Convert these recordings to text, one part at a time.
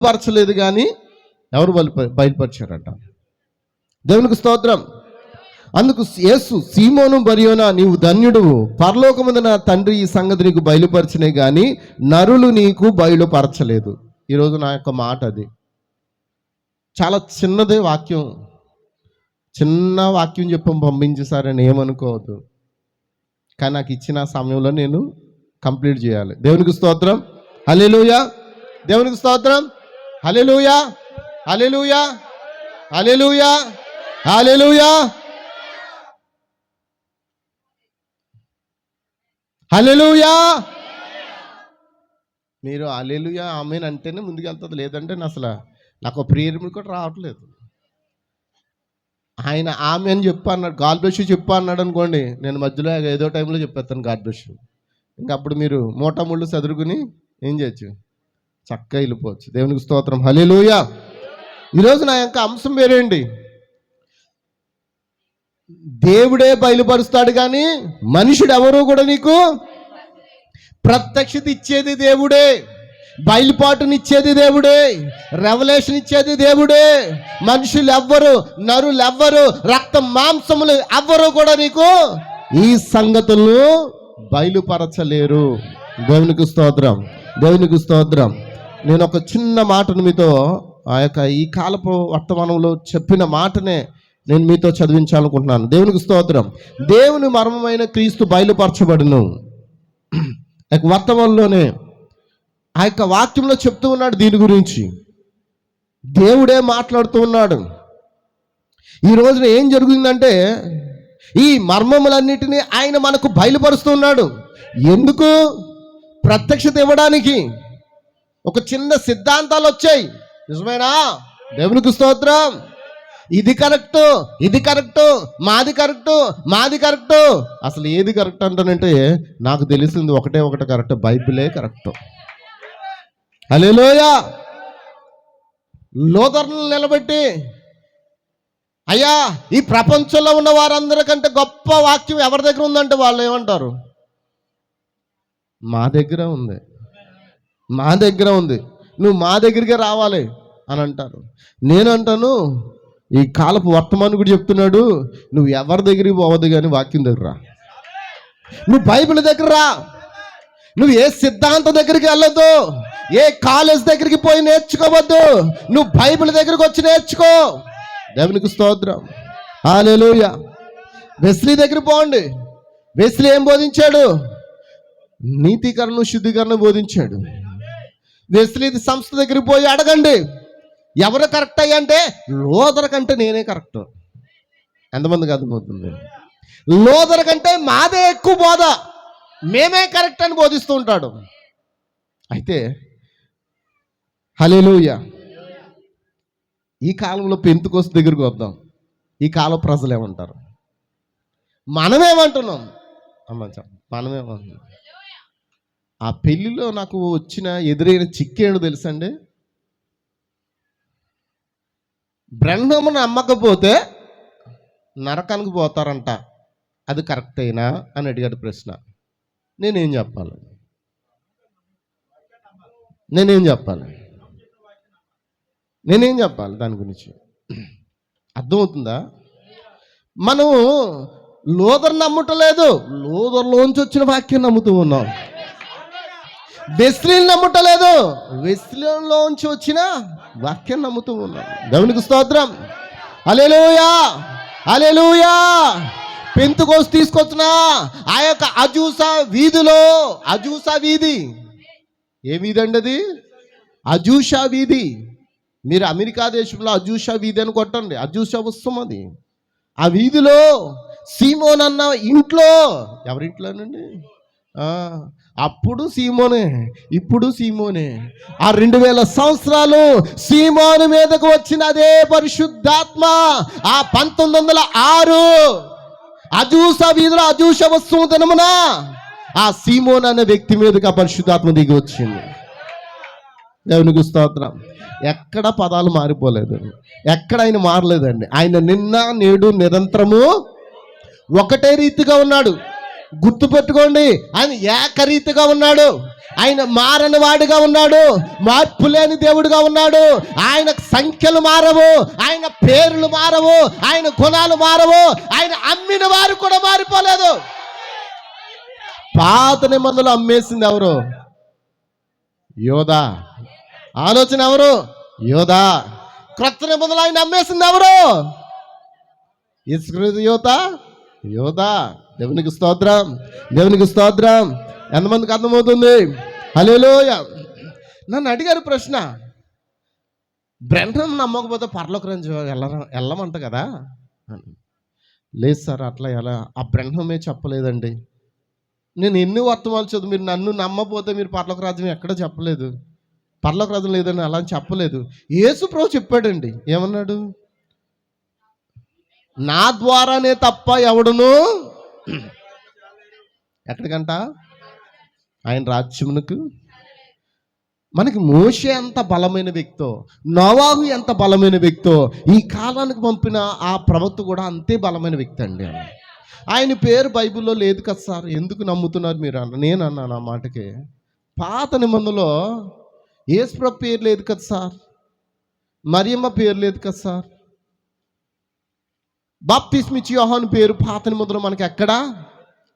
బయలుపరచలేదు కానీ ఎవరు బయలుపరిచారట? దేవునికి స్తోత్రం. అందుకు యేసు, సీమోను బర్యోనా, నీవు ధన్యుడువు, పరలోకమున నా తండ్రి ఈ సంగతి నీకు బయలుపరచనే కానీ నరులు నీకు బయలుపరచలేదు. ఈరోజు నా యొక్క మాట అది. చాలా చిన్నదే వాక్యం, చిన్న వాక్యం చెప్పి పంపించేశారని ఏమనుకోవద్దు. కానీ నాకు ఇచ్చిన సమయంలో నేను కంప్లీట్ చేయాలి. దేవునికి స్తోత్రం, హల్లెలూయా. దేవునికి స్తోత్రం, హల్లెలూయా, హల్లెలూయా, హల్లెలూయా, హల్లెలూయా, హల్లెలూయా. మీరు హల్లెలూయా ఆమేన్ అంటేనే ముందుకెళ్తుంది, లేదంటే అసలు నాకు ప్రేయర్ కూడా రావట్లేదు. ఆయన ఆమె అని చెప్పు అన్నాడు, గాడ్ బ్లెస్ యు చెప్పు అన్నాడు అనుకోండి, నేను మధ్యలో ఏదో టైంలో చెప్పేస్తాను గాడ్ బ్లెస్ యు. ఇంకా అప్పుడు మీరు మూట ముళ్ళు చదువుకుని ఏం చేయొచ్చు, చక్కగా వెళ్ళిపోవచ్చు. దేవునికి స్తోత్రం, హల్లెలూయా. ఈరోజు నా యొక్క అంశం వేరేండి. దేవుడే బయలుపరుస్తాడు కానీ మనుషుడు ఎవరు కూడా నీకు ప్రత్యక్షత ఇచ్చేది దేవుడే, బయలుపాటునిచ్చేది దేవుడే, రెవల్యూషన్ ఇచ్చేది దేవుడే. మనుషులు ఎవ్వరు, నరులు ఎవ్వరు, రక్త మాంసములు ఎవ్వరు కూడా నీకు ఈ సంగతులను బయలుపరచలేరు. దేవునికి స్తోత్రం, దేవునికి స్తోత్రం. నేను ఒక చిన్న మాటను మీతో ఆ యొక్క ఈ కాలపు వర్తమానంలో చెప్పిన మాటనే నేను మీతో చదివించాలనుకుంటున్నాను. దేవునికి స్తోత్రం. దేవుని మర్మమైన క్రీస్తు బయలుపరచబడును. వర్తమానంలోనే ఆ యొక్క వాక్యంలో చెప్తూ ఉన్నాడు దీని గురించి. దేవుడే మాట్లాడుతూ ఉన్నాడు. ఈ రోజున ఏం జరుగుతుందంటే ఈ మర్మములన్నిటినీ ఆయన మనకు బయలుపరుస్తున్నాడు. ఎందుకు? ప్రత్యక్షత ఇవ్వడానికి. ఒక చిన్న సిద్ధాంతాలు వచ్చాయి, నిజమేనా? దేవునికి స్తోత్రం. ఇది కరెక్ట్, ఇది కరెక్ట్, మాది కరెక్ట్, మాది కరెక్ట్. అసలు ఏది కరెక్ట్ అంటానంటే నాకు తెలిసింది ఒకటే ఒకటి కరెక్ట్, బైబిలే కరెక్ట్. హల్లెలూయా. లోదర్లను నిలబెట్టి, అయ్యా ఈ ప్రపంచంలో ఉన్న వారందరికంటే గొప్ప వాక్యం ఎవరి దగ్గర ఉందంటే వాళ్ళు ఏమంటారు? మా దగ్గర ఉంది, మా దగ్గర ఉంది, నువ్వు మా దగ్గరికి రావాలి అని అంటారు. నేను అంటాను, ఈ కాలపు వర్తమానం కూడా చెప్తున్నాడు, నువ్వు ఎవరి దగ్గరికి పోవద్దు కానీ వాక్యం దగ్గర రా. నువ్వు బైబిల్ దగ్గర రా. నువ్వు ఏ సిద్ధాంతం దగ్గరికి వెళ్ళొద్దు, ఏ కాలేజ్ దగ్గరికి పోయి నేర్చుకోవద్దు, నువ్వు బైబిల్ దగ్గరికి వచ్చి నేర్చుకో. దేవునికి స్తోత్రం, హల్లెలూయా. వెస్లీ దగ్గర పోండి. వెస్లీ ఏం బోధించాడు? నీతీకరణ, శుద్ధీకరణ బోధించాడు. వెస్లీ సంస్థ దగ్గరికి పోయి అడగండి, ఎవరు కరెక్ట్ అయ్యంటే లోదర్ కంటే నేనే కరెక్ట్. ఎంతమందికి అర్థమవుతుంది? లోదర్ కంటే మాదే ఎక్కువ బోధ, మేమే కరెక్ట్ అని బోధిస్తూ ఉంటాడు. అయితే హల్లెలూయా. ఈ కాలంలో పెంతెకోస్తు దగ్గరికి వద్దాం. ఈ కాలం ప్రజలు ఏమంటారు? మనమేమంటున్నాం? మనమేమంటున్నాం. ఆ పెళ్లిలో నాకు వచ్చిన ఎదురైన చిక్కేడు తెలుసండి. బ్రహ్మమును నమ్మకపోతే నరకానికి పోతారంట, అది కరెక్ట్ అయినా అని అడిగాడు ప్రశ్న. నేనేం చెప్పాలి? నేనేం చెప్పాలి దాని గురించి? అర్థమవుతుందా? మనం లోదర్ నమ్మటలేదు, లోదర్లోంచి వచ్చిన వాక్యం నమ్ముతూ ఉన్నాం. వెస్లీని నమ్మటలేదు, వెస్లీలోంచి వచ్చిన వాక్యం నమ్ముతూ ఉన్నాం. దేవునికి స్తోత్రం, హల్లెలూయా, హల్లెలూయా. పెంతెకోస్తు తీసుకొచ్చిన ఆ యొక్క అజూసా వీధిలో, అజూసా వీధి ఏ వీధి అండి అది? అజూషా వీధి. మీరు అమెరికా దేశంలో అజూషా వీధి అని కొట్టండి, అజూషా ఉత్సవం అది. ఆ వీధిలో సీమోన్ అన్న ఇంట్లో, ఎవరింట్లోనండి? అప్పుడు సీమోనే, ఇప్పుడు సీమోనే. ఆ 2000 సంవత్సరాలు సీమోను మీదకు వచ్చిన అదే పరిశుద్ధాత్మ ఆ 1906 అజూసా వీధిలో అజూషా ఉత్సవం దినమున ఆ సీమోన్ అనే వ్యక్తి మీదకి ఆ పరిశుద్ధాత్మ దిగి వచ్చింది. దేవునికి స్తోత్రం. ఎక్కడ పదాలు మారిపోలేదు, ఎక్కడ ఆయన మారలేదండి. ఆయన నిన్న నేడు నిరంతరము ఒకటే రీతిగా ఉన్నాడు. గుర్తుపెట్టుకోండి, ఆయన ఏకరీతిగా ఉన్నాడు, ఆయన మారని వాడిగా ఉన్నాడు, మార్పు లేని దేవుడిగా ఉన్నాడు. ఆయన సంఖ్యలు మారవు, ఆయన పేర్లు మారవు, ఆయన గుణాలు మారవు. ఆయన అమ్మిన వారు కూడా మారిపోలేదు. పాత నిబంధనలు అమ్మేసింది ఎవరు? యోధా. ఆలోచన ఎవరు? యోధా. క్రొత్త నిబంధనలు ఆయన అమ్మేసింది ఎవరు? యోధా. యోధా. దేవునికి స్తోత్రం, దేవునికి స్తోత్రం. ఎంతమందికి అర్థమవుతుంది? హల్లెలూయా. నన్ను అడిగారు ప్రశ్న, బ్రెన్హం నమ్మకపోతే పరలోక రాజ్యం వెళ్ళమంట కదా. లేదు సార్, అట్లా ఎలా? ఆ బ్రెన్హమే చెప్పలేదండి. నేను ఎన్ని వర్తమానాలు చదువు, మీరు నన్ను నమ్మపోతే మీరు పరలోక రాజ్యం ఎక్కడ చెప్పలేదు, పరలోక రాజ్యం లేదని అలా చెప్పలేదు. యేసు ప్రభు చెప్పాడండి. ఏమన్నాడు? నా ద్వారానే తప్ప ఎవడును ఎక్కడికంట? ఆయన రాజ్యమునకు. మనకి మోషే ఎంత బలమైన వ్యక్తో, నోవాహు ఎంత బలమైన వ్యక్తో, ఈ కాలానికి పంపిన ఆ ప్రవక్త కూడా అంతే బలమైన వ్యక్తి అండి. ఆయన పేరు బైబిల్లో లేదు కదా సార్, ఎందుకు నమ్ముతున్నారు మీరు అన్న? నేను అన్నాను ఆ మాటకి, పాత నిబంధనలో యేసుప్రభు పేరు లేదు కదా సార్, మరియమ్మ పేరు లేదు కదా సార్, బాప్తిస్మిచ్చి యోహాను పేరు పాత నిబంధనలో మనకి ఎక్కడా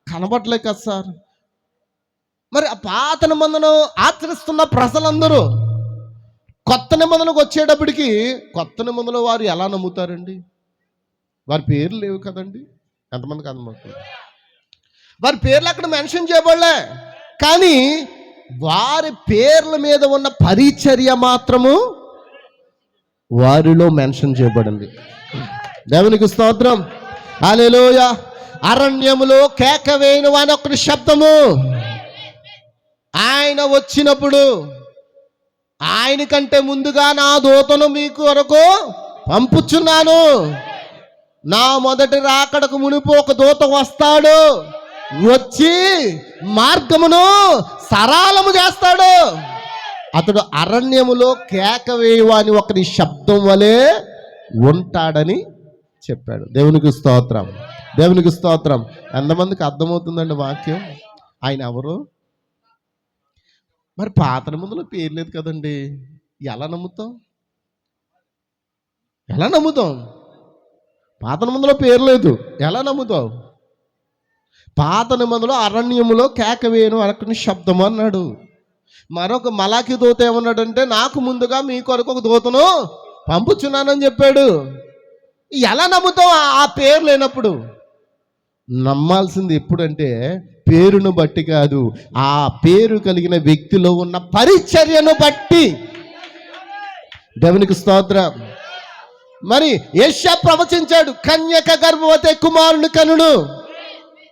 కనబడలేదు కదా సార్. మరి ఆ పాత నిబంధనను ఆచరిస్తున్న ప్రజలందరూ కొత్త నిబంధనకు వచ్చేటప్పటికి కొత్త నిబంధనలో వారు ఎలా నమ్ముతారండి? వారి పేర్లు లేవు కదండి. ఎంతమందికి అర్థమవుతుంది? వారి పేర్లు అక్కడ మెన్షన్ చేయబడలే, కానీ వారి పేర్ల మీద ఉన్న పరిచర్య మాత్రము వారిలో మెన్షన్ చేయబడింది. దేవునికి స్తోత్రం, హల్లెలూయా. అరణ్యములో కేక వేయను అని ఒక శబ్దము. ఆయన వచ్చినప్పుడు ఆయన కంటే ముందుగా నా దూతను మీకు వరకు పంపుచున్నాను. నా మొదటి రాకడకు మునుపు ఒక దూత వస్తాడు, వచ్చి మార్గమును సరళము చేస్తాడు. అతడు అరణ్యములో కేక వేయు అని ఒకరి శబ్దం వలె ఉంటాడని చెప్పాడు. దేవునికి స్తోత్రం, దేవునికి స్తోత్రం. ఎంతమందికి అర్థమవుతుందండి వాక్యం? ఆయన ఎవరు? మరి పాత నిబంధనలో పేరు లేదు కదండి, ఎలా నమ్ముతాం? ఎలా నమ్ముతాం? పాత నిబంధనలో పేరు లేదు, ఎలా నమ్ముతావు? పాత నిబంధనలో అరణ్యములో కేక వేయను అనకుని శబ్దం అన్నాడు. మరొక మలాకి దూత ఏమన్నాడంటే, నాకు ముందుగా మీ కొరకు ఒక దూతను పంపుచున్నానని చెప్పాడు. ఎలా నమ్ముతావు ఆ పేరు లేనప్పుడు? నమ్మాల్సింది ఎప్పుడంటే పేరును బట్టి కాదు, ఆ పేరు కలిగిన వ్యక్తిలో ఉన్న పరిచర్యను బట్టి. దేవునికి స్తోత్రం. మరి యెషయా ప్రవచించాడు, కన్యక గర్భవతి కుమారుని కనుడు,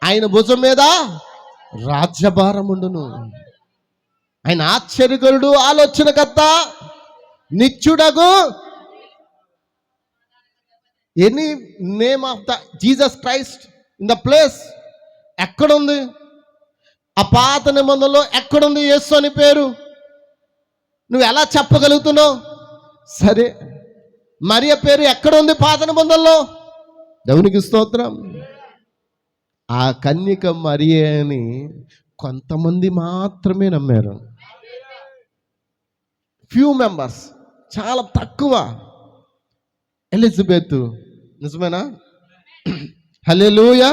ఆయన భుజం మీద రాజ్యభారముండును. ఆయన ఆశ్చర్యకరుడు, ఆలోచనకర్త, నిత్యుడగు. Any name of the Jesus Christ in the place ఎక్కడుంది? ఆ పాత నిబంధనలో ఎక్కడుంది యేసు అని పేరు? నువ్వు ఎలా చెప్పగలుగుతున్నావు? సరే, మరియ పేరు ఎక్కడుంది పాత నిబంధనలో? దేవునికి స్తోత్రం. ఆ కన్యక మరియ అని కొంతమంది మాత్రమే నమ్మారు, ఫ్యూ మెంబర్స్, చాలా తక్కువ. ఎలిజబెత్ నిజమేనా? హల్లెలూయా.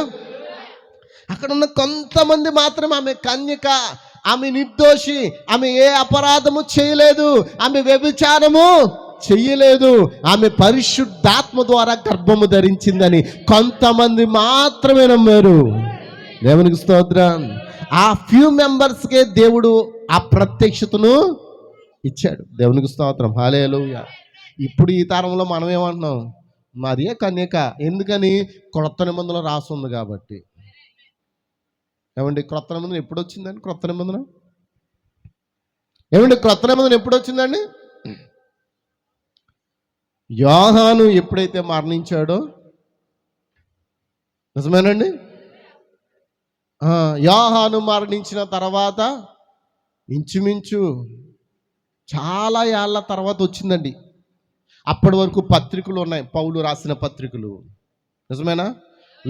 అక్కడ ఉన్న కొంతమంది మాత్రమే ఆమె కన్యక, ఆమె నిర్దోషి, ఆమె ఏ అపరాధము చేయలేదు, ఆమె వ్యభిచారము చెయ్యలేదు, ఆమె పరిశుద్ధాత్మ ద్వారా గర్భము ధరించిందని కొంతమంది మాత్రమే నమ్మారు. దేవునికి స్తోత్రం. ఆ ఫ్యూ మెంబర్స్కే దేవుడు ఆ ప్రత్యక్షతను ఇచ్చాడు. దేవునికి స్తోత్రం, హల్లెలూయా. ఇప్పుడు ఈ తరంలో మనం ఏమంటున్నాం? మరియ కన్యక. ఎందుకని? క్రొత్త నిబంధనలో రాస్తుంది కాబట్టి. ఏమండి, క్రొత్త నిబంధన ఎప్పుడు వచ్చిందండి? క్రొత్త నిబంధన ఏమండి, క్రొత్త నిబంధన ఎప్పుడు వచ్చిందండి? యోహాను ఎప్పుడైతే మరణించాడో, నిజమేనండి, యోహాను మరణించిన తర్వాత ఇంచుమించు చాలా ఏళ్ళ తర్వాత వచ్చిందండి. అప్పటి వరకు పత్రికలు ఉన్నాయి, పౌలు రాసిన పత్రికలు, నిజమేనా?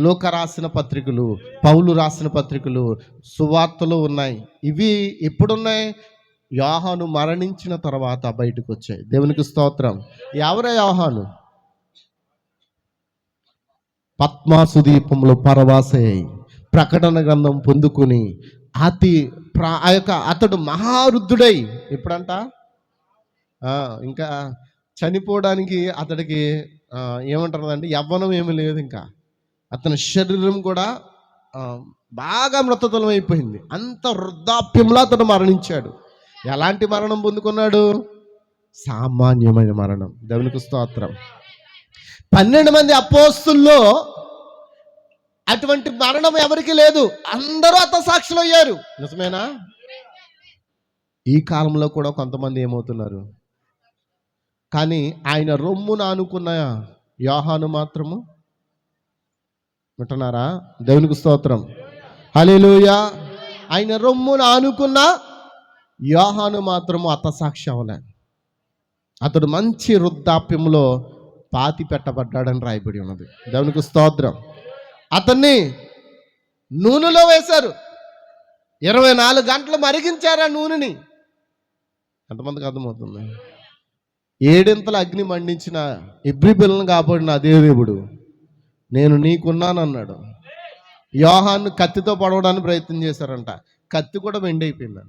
లూకా రాసిన పత్రికలు, పౌలు రాసిన పత్రికలు, సువార్తలు ఉన్నాయి. ఇవి ఎప్పుడున్నాయి? యోహాను మరణించిన తర్వాత బయటకు వచ్చాయి. దేవునికి స్తోత్రం. ఎవరే యోహాను? పద్మాసు దీపంలో పరవాసై ప్రకటన గ్రంథం పొందుకుని అతడు మహారుద్ధుడై ఎప్పుడంట ఇంకా చనిపోవడానికి అతడికి ఏమంటారంటే యవ్వనం ఏమీ లేదు. ఇంకా అతని శరీరం కూడా బాగా మృతతులం అయిపోయింది. అంత వృద్ధాప్యంలో అతడు మరణించాడు. ఎలాంటి మరణం పొందుకున్నాడు? సామాన్యమైన మరణం. దేవునికి స్తోత్రం. 12 మంది అపోస్తుల్లో అటువంటి మరణం ఎవరికి లేదు. అందరూ హతసాక్షులు అయ్యారు. నిజమేనా? ఈ కాలంలో కూడా కొంతమంది ఏమవుతున్నారు? కానీ ఆయన రొమ్మున ఆనుకున్న యోహాను మాత్రము, వింటున్నారా? దేవునికి స్తోత్రం. హల్లెలూయా. ఆయన రొమ్మున ఆనుకున్న యోహాను మాత్రము హతసాక్షి అవ్వలే. అతడు మంచి వృద్ధాప్యంలో పాతి పెట్టబడ్డాడని రాయబడి ఉన్నది. దేవునికి స్తోత్రం. అతన్ని నూనెలో వేశారు. 24 గంటలు మరిగించారు ఆ నూనెని. ఎంతమందికి అర్థమవుతుంది? 7 అగ్ని మండించిన ఇబ్రి పిల్లలను కాపాడిన అదే దేవుడు నేను నీకున్నానన్నాడు. యోహాను కత్తితో పొడవడానికి ప్రయత్నం చేశారంట. కత్తి కూడా వెండి అయిపోయింది.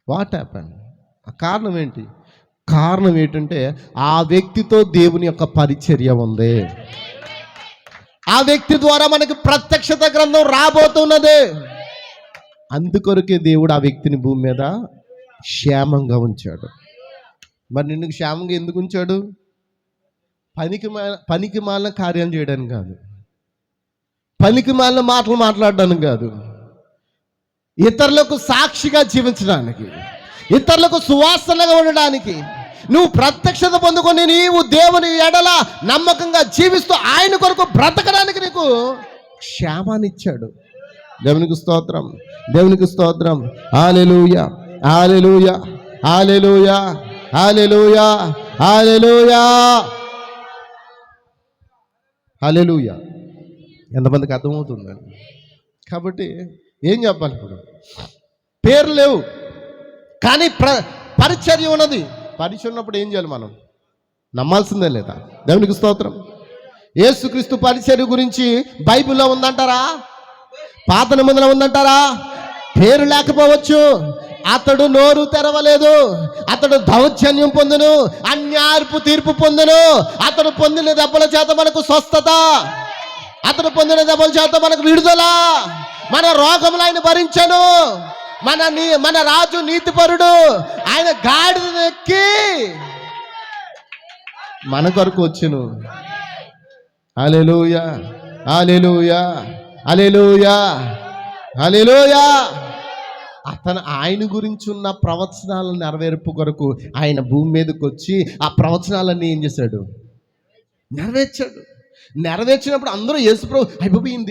What happen? కారణం ఏంటి? కారణం ఏంటంటే ఆ వ్యక్తితో దేవుని యొక్క పరిచర్య ఉంది. ఆ వ్యక్తి ద్వారా మనకి ప్రత్యక్షత గ్రంథం రాబోతున్నది. అందుకొరకే దేవుడు ఆ వ్యక్తిని భూమి మీద క్షేమంగా ఉంచాడు. మరి నిన్ను క్షేమంగా ఎందుకు ఉంచాడు? పనికి మాలిన కార్యాలు చేయడానికి కాదు, పనికి మాలిన మాటలు మాట్లాడడానికి కాదు, ఇతరులకు సాక్షిగా జీవించడానికి, ఇతరులకు సువాసనగా ఉండడానికి. నువ్వు ప్రత్యక్షత పొందుకొని నీవు దేవుని ఎడల నమ్మకంగా జీవిస్తూ ఆయన కొరకు బ్రతకడానికి నీకు క్షేమాన్ని ఇచ్చాడు. దేవునికి స్తోత్రం. దేవునికి స్తోత్రం. హల్లెలూయా, హల్లెలూయా, హల్లెలూయా, హల్లెలూయా, హల్లెలూయా, హల్లెలూయా. ఎంతమందికి అర్థమవుతుందండి? కాబట్టి ఏం చెప్పాలి? ఇప్పుడు పేర్లు లేవు కానీ పరిచర్య ఉన్నది. పరిచయం ఉన్నప్పుడు ఏం చేయాలి? మనం నమ్మాల్సిందే లేదా? దేవునికి స్తోత్రం. యేసుక్రీస్తు పరిచర్య గురించి బైబిల్లో ఉందంటారా? పాత నిబంధనలో ఉందంటారా? పేరు లేకపోవచ్చు. అతడు నోరు తెరవలేదు, అతడు దౌర్జన్యం పొందును, అన్యాయపు తీర్పు పొందును. అతడు పొందిన దెబ్బల చేత మనకు స్వస్థత, అతడు పొందిన దెబ్బల చేత మనకు విడుదల, మన రోగములు ఆయన భరించను. మన రాజు నీతిపరుడు, ఆయన గాడిద ఎక్కి మన కొరకు వచ్చును. హల్లెలూయా, హల్లెలూయా, హల్లెలూయా, హల్లెలూయా. ఆయన గురించి ఉన్న ప్రవచనాల నెరవేర్పు కొరకు ఆయన భూమి మీదకి వచ్చి ఆ ప్రవచనాలన్నీ ఏం చేశాడు? నెరవేర్చాడు. నెరవేర్చినప్పుడు అందరూ యేసుప్రభు అయ్యబాబు ఈయన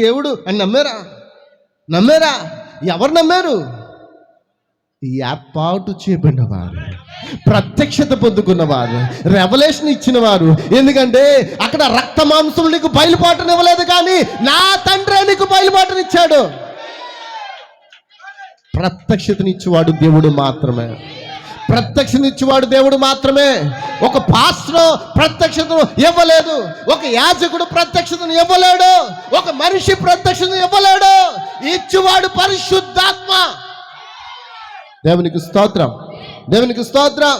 దేవుడు అని నమ్మారా? ఎవరు నమ్మారు? ఏర్పాటు చేయబడిన వారు, ప్రత్యక్షత పొందుకున్నవారు, రెవల్యూషన్ ఇచ్చిన వారు. ఎందుకంటే అక్కడ రక్త మాంసములు నీకు బయలుపాటునివ్వలేదు, కానీ నా తండ్రి నీకు బయలుపాటునిచ్చాడు. ప్రత్యక్షతనిచ్చేవాడు దేవుడు మాత్రమే. ప్రత్యక్షనిచ్చేవాడు దేవుడు మాత్రమే. ఒక పాస్టర్ ప్రత్యక్షతను ఇవ్వలేదు, ఒక యాజకుడు ప్రత్యక్షతను ఇవ్వలేడు, ఒక మనిషి ప్రత్యక్షతను ఇవ్వలేడు. ఇచ్చేవాడు పరిశుద్ధాత్మ. దేవునికి స్తోత్రం, దేవునికి స్తోత్రం.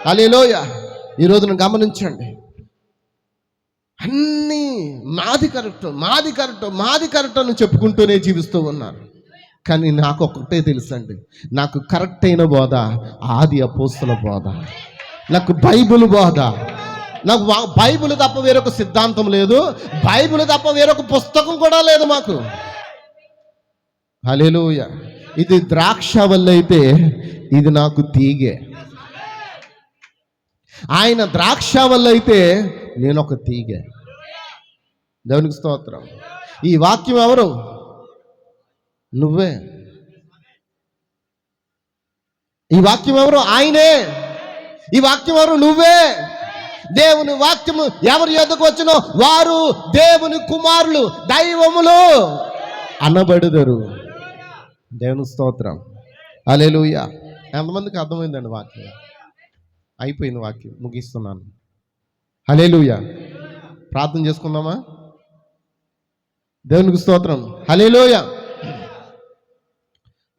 హల్లెలూయా. ఈ రోజున గమనించండి, అన్నీ మాది కరెక్ట్ అని చెప్పుకుంటూనే జీవిస్తూ ఉన్నారు. కానీ నాకు ఒకటే తెలుసండి, నాకు కరెక్ట్ అయిన బోధ ఆది అపోస్తల బోధ, నాకు బైబిల్ బోధ. నాకు బైబిల్ తప్ప వేరొక సిద్ధాంతం లేదు, బైబిల్ తప్ప వేరొక పుస్తకం కూడా లేదు మాకు. హల్లెలూయా. ఇది ద్రాక్ష వల్ల అయితే ఇది నాకు తీగే. ఆయన ద్రాక్ష వల్ల అయితే నేను ఒక తీగే. దేవునికి స్తోత్రం. ఈ వాక్యం ఎవరు? నువ్వే. ఈ వాక్యం ఎవరు? ఆయనే. ఈ వాక్యం ఎవరు? నువ్వే. దేవుని వాక్యము ఎవరి యొద్దకు వచ్చునో వారు దేవుని కుమారులు, దైవములు అనబడుదురు. దేవుని స్తోత్రం. హల్లెలూయా. ఎంతమందికి అర్థమైందండి వాక్యం? అయిపోయింది వాక్యం, ముగిస్తున్నాను. హల్లెలూయా. ప్రార్థన చేసుకుందామా? దేవునికి స్తోత్రం. హల్లెలూయా.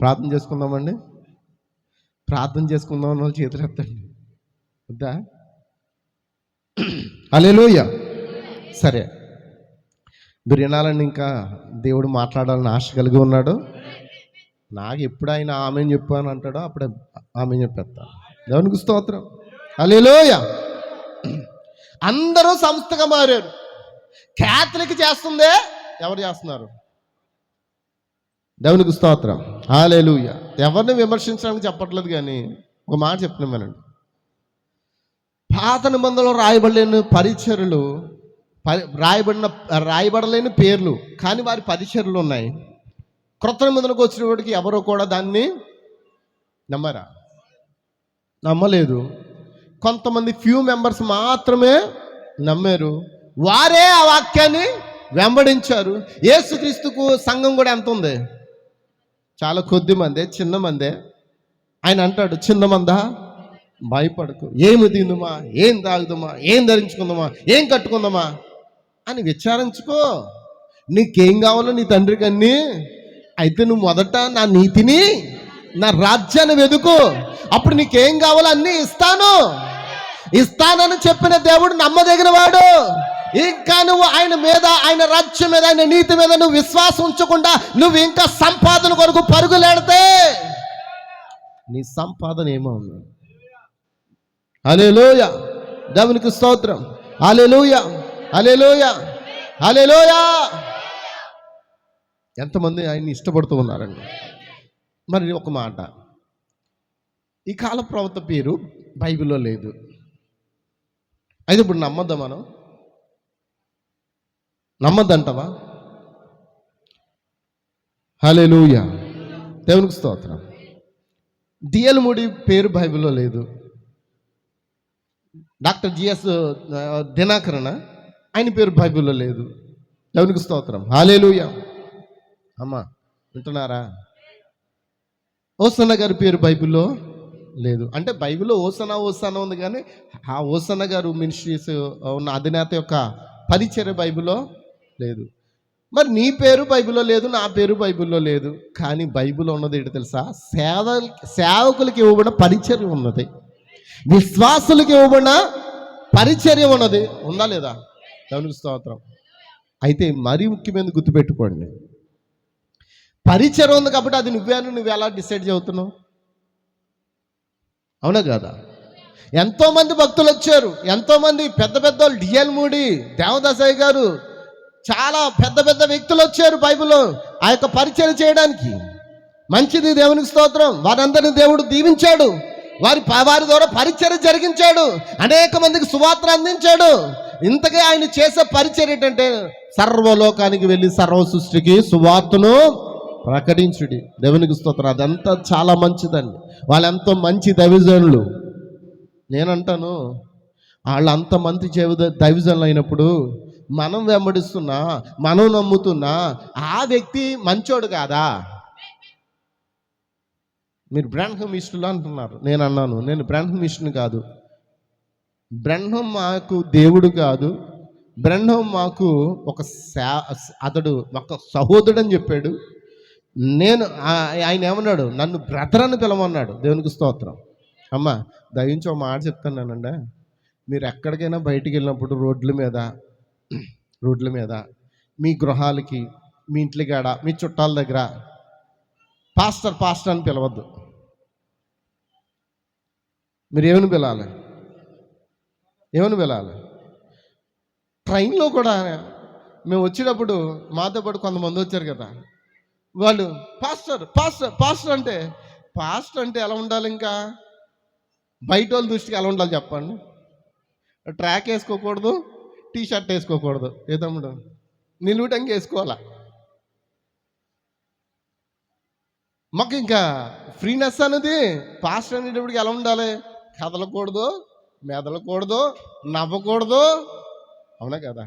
ప్రార్థన చేసుకుందామండి. ప్రార్థన చేసుకుందాం అన్న వాళ్ళు చేతులు ఎత్తండి. వద్దా? హల్లెలూయా. సరే, మీరు వినాలని ఇంకా దేవుడు మాట్లాడాలని ఆశ కలిగి ఉన్నాడు. నాకు ఎప్పుడు ఆయన ఆమెను చెప్పు అని అంటాడో అప్పుడే ఆమె చెప్పేస్తా. దేవునికి స్తోత్రం. హల్లెలూయా. అందరూ సంస్థగా మారారు. క్యాథలిక్ చేస్తుందే ఎవరు చేస్తున్నారు? దేవునికి స్తోత్రం. హల్లెలూయా. ఎవరిని విమర్శించడానికి చెప్పట్లేదు, కానీ ఒక మాట చెప్తున్నాం వినండి. పాత నిబంధనలో రాయబడలేని పరిచర్యలు, రాయబడలేని పేర్లు, కానీ వారి పరిచర్యలు ఉన్నాయి. క్రొత్త నిబంధనకు వచ్చినప్పటికి ఎవరో కూడా దాన్ని నమ్మరా? నమ్మలేదు. కొంతమంది ఫ్యూ మెంబర్స్ మాత్రమే నమ్మారు. వారే ఆ వాక్యాన్ని వెంబడించారు. యేసుక్రీస్తుకు సంఘం కూడా ఎంత ఉంది? చాలా కొద్ది మందే, చిన్న మందే. ఆయన అంటాడు, చిన్న మందా భయపడకు, ఏమి తిందుమా, ఏం తాగుదామా, ఏం ధరించుకుందామా, ఏం కట్టుకుందామా అని విచారించుకో. నీకేం కావాలో నీ తండ్రికి అన్నీ అయితే నువ్వు మొదట నా నీతిని, నా రాజ్యాన్ని వెతుకు, అప్పుడు నీకేం కావాలో అన్నీ ఇస్తానని చెప్పిన దేవుడు నమ్మదగిన వాడు. ఇంకా నువ్వు ఆయన మీద, ఆయన రాజ్యం మీద, ఆయన నీతి మీద నువ్వు విశ్వాసం ఉంచకుండా నువ్వు ఇంకా సంపాదన కొరకు పరుగులేడితే నీ సంపాదన ఏమో ఉంది. హల్లెలూయా. దేవునికి స్తోత్రం. హల్లెలూయా. హల్లెలూయా. హల్లెలూయా. ఎంతమంది ఆయన్ని ఇష్టపడుతూ ఉన్నారండి? మరి ఒక మాట, ఈ కాల ప్రవక్త పేరు బైబిల్లో లేదు. అయితే ఇప్పుడు నమ్మద్దా? మనం నమ్మద్దంటవా? హల్లెలూయా. దేవునికి స్తోత్రం. డిఎల్ మూడి పేరు బైబిల్లో లేదు. డాక్టర్ జిఎస్ దినాకరణ, ఆయన పేరు బైబిల్లో లేదు. దేవునికి స్తోత్రం. హల్లెలూయా. అమ్మా వింటున్నారా? ఓసన్న గారి పేరు బైబిల్లో లేదు. అంటే బైబిల్లో ఓసన్న ఉంది, కానీ ఆ ఓసన్న గారు మినిస్ట్రీస్ ఉన్న అధినేత యొక్క పరిచర్య బైబిల్లో లేదు. మరి నీ పేరు బైబిల్లో లేదు, నా పేరు బైబిల్లో లేదు, కానీ బైబిల్లో ఉన్నది ఏంటి తెలుసా? సేవకులకి ఇవ్వబడిన పరిచర్య ఉన్నది, విశ్వాసులకి ఇవ్వబడిన పరిచర్య ఉన్నది. ఉందా లేదా? దేవునికి స్తోత్రం. అయితే మరీ ముఖ్యమైన గుర్తుపెట్టుకోండి, పరిచర్య ఉంది కాబట్టి అది నువ్వు ఎలా డిసైడ్ చేస్తున్నావు? అవునా కాదా? ఎంతోమంది భక్తులు వచ్చారు, ఎంతోమంది పెద్ద పెద్ద వాళ్ళు, డిఎల్ మూడి, దేవదాసయ్య గారు, చాలా పెద్ద పెద్ద వ్యక్తులు వచ్చారు బైబిల్లో ఆ యొక్క పరిచర్య చేయడానికి. మంచిది, దేవునికి స్తోత్రం. వారందరినీ దేవుడు దీవించాడు, వారి ద్వారా పరిచర్య జరిగించాడు, అనేక మందికి సువార్త అందించాడు. ఇంతకే ఆయన చేసే పరిచర్య ఏంటంటే సర్వలోకానికి వెళ్ళి సర్వ సృష్టికి సువార్తను ప్రకటించుడి. దేవునికి స్తోత్రం. అదంతా చాలా మంచిదండి. వాళ్ళెంతో మంచి దైవజనులు. నేనంటాను, వాళ్ళు అంత మంచి దైవజనులు అయినప్పుడు మనం వెంబడిస్తున్నా, మనం నమ్ముతున్నా ఆ వ్యక్తి మంచోడు కాదా? మీరు బ్రాహ్మణ ఇష్టలు అంటున్నారు. నేను అన్నాను, నేను బ్రాహ్మణ ఇష్టని కాదు. బ్రహ్మం మాకు దేవుడు కాదు. బ్రహ్మం మాకు అతడు ఒక సహోదరుడు అని చెప్పాడు. ఆయన ఏమన్నాడు? నన్ను బ్రదర్ అని పిలవన్నాడు. దేవునికి స్తోత్రం. అమ్మ దయించి ఒక మాట చెప్తానండి. మీరు ఎక్కడికైనా బయటికి వెళ్ళినప్పుడు రోడ్ల మీద మీ గృహాలకి, మీ ఇంట్ల కాడ, మీ చుట్టాల దగ్గర పాస్టర్ అని పిలవద్దు. మీరు ఏమని పిలాలి? ట్రైన్లో కూడా మేము వచ్చేటప్పుడు మాతో పాటు కొంతమంది వచ్చారు కదా, వాళ్ళు పాస్టర్ అంటే ఎలా ఉండాలి? ఇంకా బయట వాళ్ళ దృష్టికి ఎలా ఉండాలి చెప్పండి? ట్రాక్ వేసుకోకూడదు, టీ షర్ట్ వేసుకోకూడదు, ఏ తమ్ముడు నిలువుటంగా వేసుకోవాలా. మాకు ఇంకా ఫ్రీనెస్ అనేది పాస్టర్ అనేటప్పటికి ఎలా ఉండాలి? కదలకూడదు, మెదలకూడదు, నవ్వకూడదు. అవునా కదా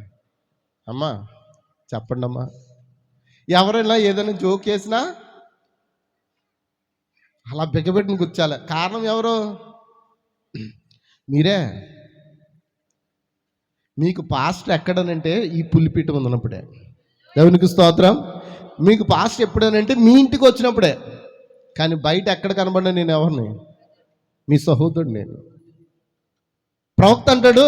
అమ్మా? చెప్పండి అమ్మా. ఎవరైనా ఏదైనా జోక్ చేసినా అలా బిగ్గబెట్టిన కూర్చోాలి. కారణం ఎవరు? మీరే. మీకు పాస్ట్ ఎక్కడనంటే ఈ పులిపీఠం ఉన్నప్పుడే. దేవునికి స్తోత్రం. మీకు పాస్ట్ ఎప్పుడనంటే మీ ఇంటికి వచ్చినప్పుడే. కానీ బయట ఎక్కడ కనబడినా నేను ఎవరిని? మీ సహోదరుడు నేను. ప్రవక్త అంటాడు,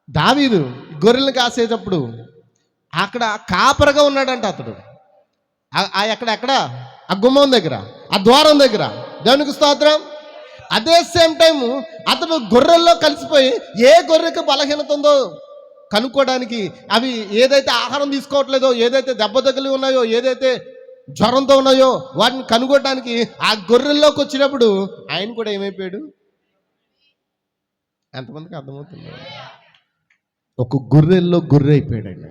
దావీదు గొర్రెలను కాసేటప్పుడు అక్కడ కాపరగా ఉన్నాడంట అతడు. ఎక్కడ ఆ గుమ్మం దగ్గర, ఆ ద్వారం దగ్గర. దేవునికి స్తోత్రం. అదే సేమ్ టైం అతడు గొర్రెల్లో కలిసిపోయి ఏ గొర్రెకి బలహీనత ఉందో కనుక్కోవడానికి, అవి ఏదైతే ఆహారం తీసుకోవట్లేదో, ఏదైతే దెబ్బ తగిలి ఉన్నాయో, ఏదైతే జ్వరంతో ఉన్నాయో వాటిని కనుక్కోవడానికి ఆ గొర్రెల్లోకి వచ్చినప్పుడు ఆయన కూడా ఏమైపోయాడు? ఎంతమందికి అర్థమవుతుంది? ఒక గొర్రెల్లో గొర్రె అయిపోయాడు ఆయన.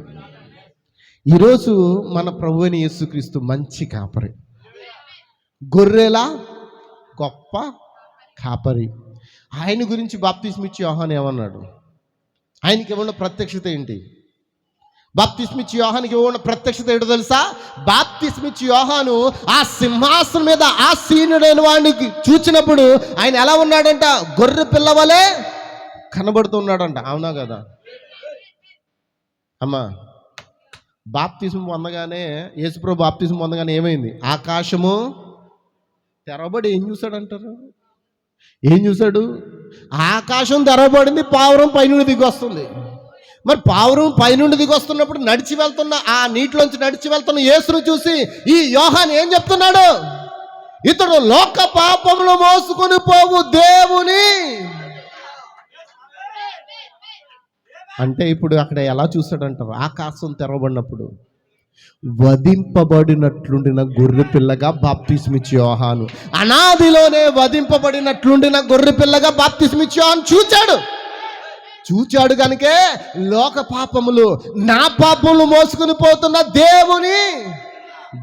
ఈరోజు మన ప్రభువైన యేసుక్రీస్తు మంచి కాపరి, గొర్రెల గొప్ప కాపరి. ఆయన గురించి బాప్తిస్మ ఇచ్చి యోహాను ఏమన్నాడు? ఆయనకి ఇవ్వన్న ప్రత్యక్షత ఏంటి? బాప్తిస్మ ఇచ్చి యోహానికి ఇవ్వన్న ప్రత్యక్షత ఏంటో తెలుసా? బాప్తిస్మ ఇచ్చి యోహాను ఆ సింహాసనం మీద ఆసీనుడైన వాడిని చూచినప్పుడు ఆయన ఎలా ఉన్నాడంట? గొర్రె పిల్లవలే కనబడుతున్నాడంట. అవునా కదా అమ్మా? బాప్తిస్మ పొందగానే, యేసుప్రభు బాప్తిస్మ పొందగానే ఏమైంది? ఆకాశము తెరవబడి ఏం చూశాడంటారు? ఏం చూశాడు? ఆకాశం తెరవబడింది, పావురం పైనుండి దిగి వస్తుంది. మరి పావురం పైనుండి దిగి వస్తున్నప్పుడు నడిచి వెళ్తున్న ఆ నీటిలోంచి నడిచి వెళ్తున్న యేసును చూసి ఈ యోహాను ఏం చెప్తున్నాడు? ఇతడు లోక పాపములు మోసుకొని పోవు దేవుని. అంటే ఇప్పుడు అక్కడ ఎలా చూశాడంటారు? ఆకాశం తెరవబడినప్పుడు వధింపబడినట్లుండిన గొర్రె పిల్లగా బాప్తిస్మిచ్చి యోహాను, అనాదిలోనే వధింపబడినట్లుండిన గొర్రె పిల్లగా బాప్తిస్మిచ్చి యోహాను చూచాడు కనుకే లోక పాపములు, నా పాపములు మోసుకుని పోతున్న దేవుని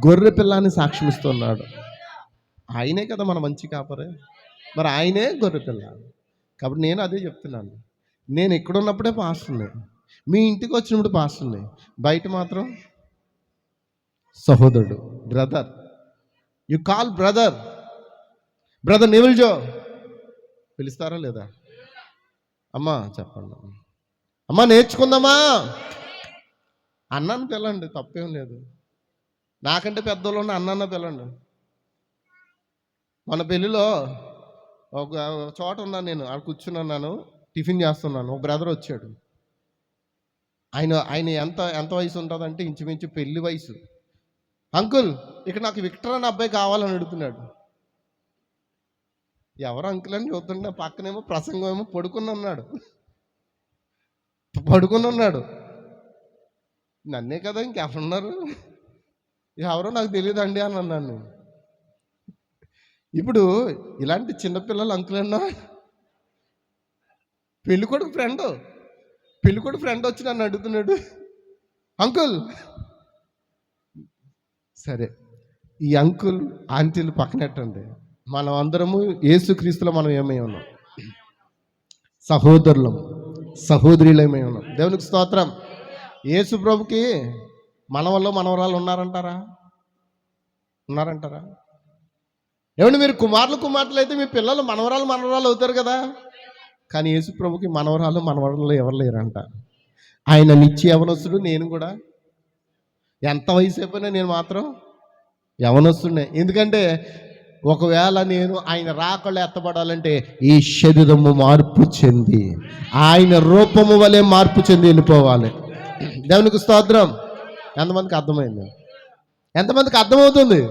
గొర్రె పిల్లని సాక్ష్యమిస్తున్నాడు. ఆయనే కదా మన మంచి కాపరే. మరి ఆయనే గొర్రె పిల్ల. కాబట్టి నేను అదే చెప్తున్నాను. నేను ఎక్కడున్నప్పుడే పాస్టర్ని, మీ ఇంటికి వచ్చినప్పుడు పాస్టర్ని, బయట మాత్రం సహోదరుడు, brother. You call brother Neville జో పిలుస్తారా లేదా? అమ్మా చెప్పండి. అమ్మా నేర్చుకుందామా? అన్నాను పిల్లండి, తప్పేం లేదు. నాకంటే పెద్దోళ్ళు ఉన్న అన్న పిల్లండి. మన పెళ్ళిలో ఒక చోట ఉన్నాను, నేను అక్కడ కూర్చున్నాను, టిఫిన్ చేస్తున్నాను. ఒక బ్రదర్ వచ్చాడు. ఆయన ఎంత వయసు ఉంటుందంటే ఇంచుమించు పెళ్లి వయసు. అంకుల్, ఇక్కడ నాకు విక్టర్ అనే అబ్బాయి కావాలని అడుగుతున్నాడు. ఎవరు అంకుల్ అని చూస్తుంటే పక్కనేమో ప్రసంగం ఏమో పడుకుని ఉన్నాడు. నన్నే కదా, ఇంకెవరున్నారు? ఎవరో నాకు తెలియదండి అని అన్నాను నేను. ఇప్పుడు ఇలాంటి చిన్నపిల్లలు అంకుల్ అన్నా, పెళ్ళికొడుకు ఫ్రెండ్ వచ్చి నన్ను అడుగుతున్నాడు, అంకుల్. సరే, ఈ అంకుల్ ఆంటీలు పక్కనెట్టండి. మనం అందరము యేసుక్రీస్తులో మనం ఏమై ఉన్నాం? సహోదరులం, సహోదరులమై ఉన్నాం. దేవునికి స్తోత్రం. యేసు ప్రభుకి మనవల్లో మనవరాలు ఉన్నారంటారా? ఏమండి, మీరు కుమార్తెలు అయితే మీ పిల్లలు మనవరాలు అవుతారు కదా. కానీ యేసు ప్రభుకి మనవరాలు ఎవరు లేరంట. ఆయన నిత్య యవనస్తుడు, నేను కూడా ఎంత వయసు అయిపోయినా నేను మాత్రం యవనస్తుడే. ఎందుకంటే ఒకవేళ నేను ఆయన రాకళ్ళు ఎత్తబడాలంటే ఈ శరీరము మార్పు చెంది ఆయన రూపము వలె మార్పు చెంది వెళ్ళిపోవాలి. దేవునికి స్తోత్రం. ఎంతమందికి అర్థమైంది? ఎంతమందికి అర్థమవుతుంది?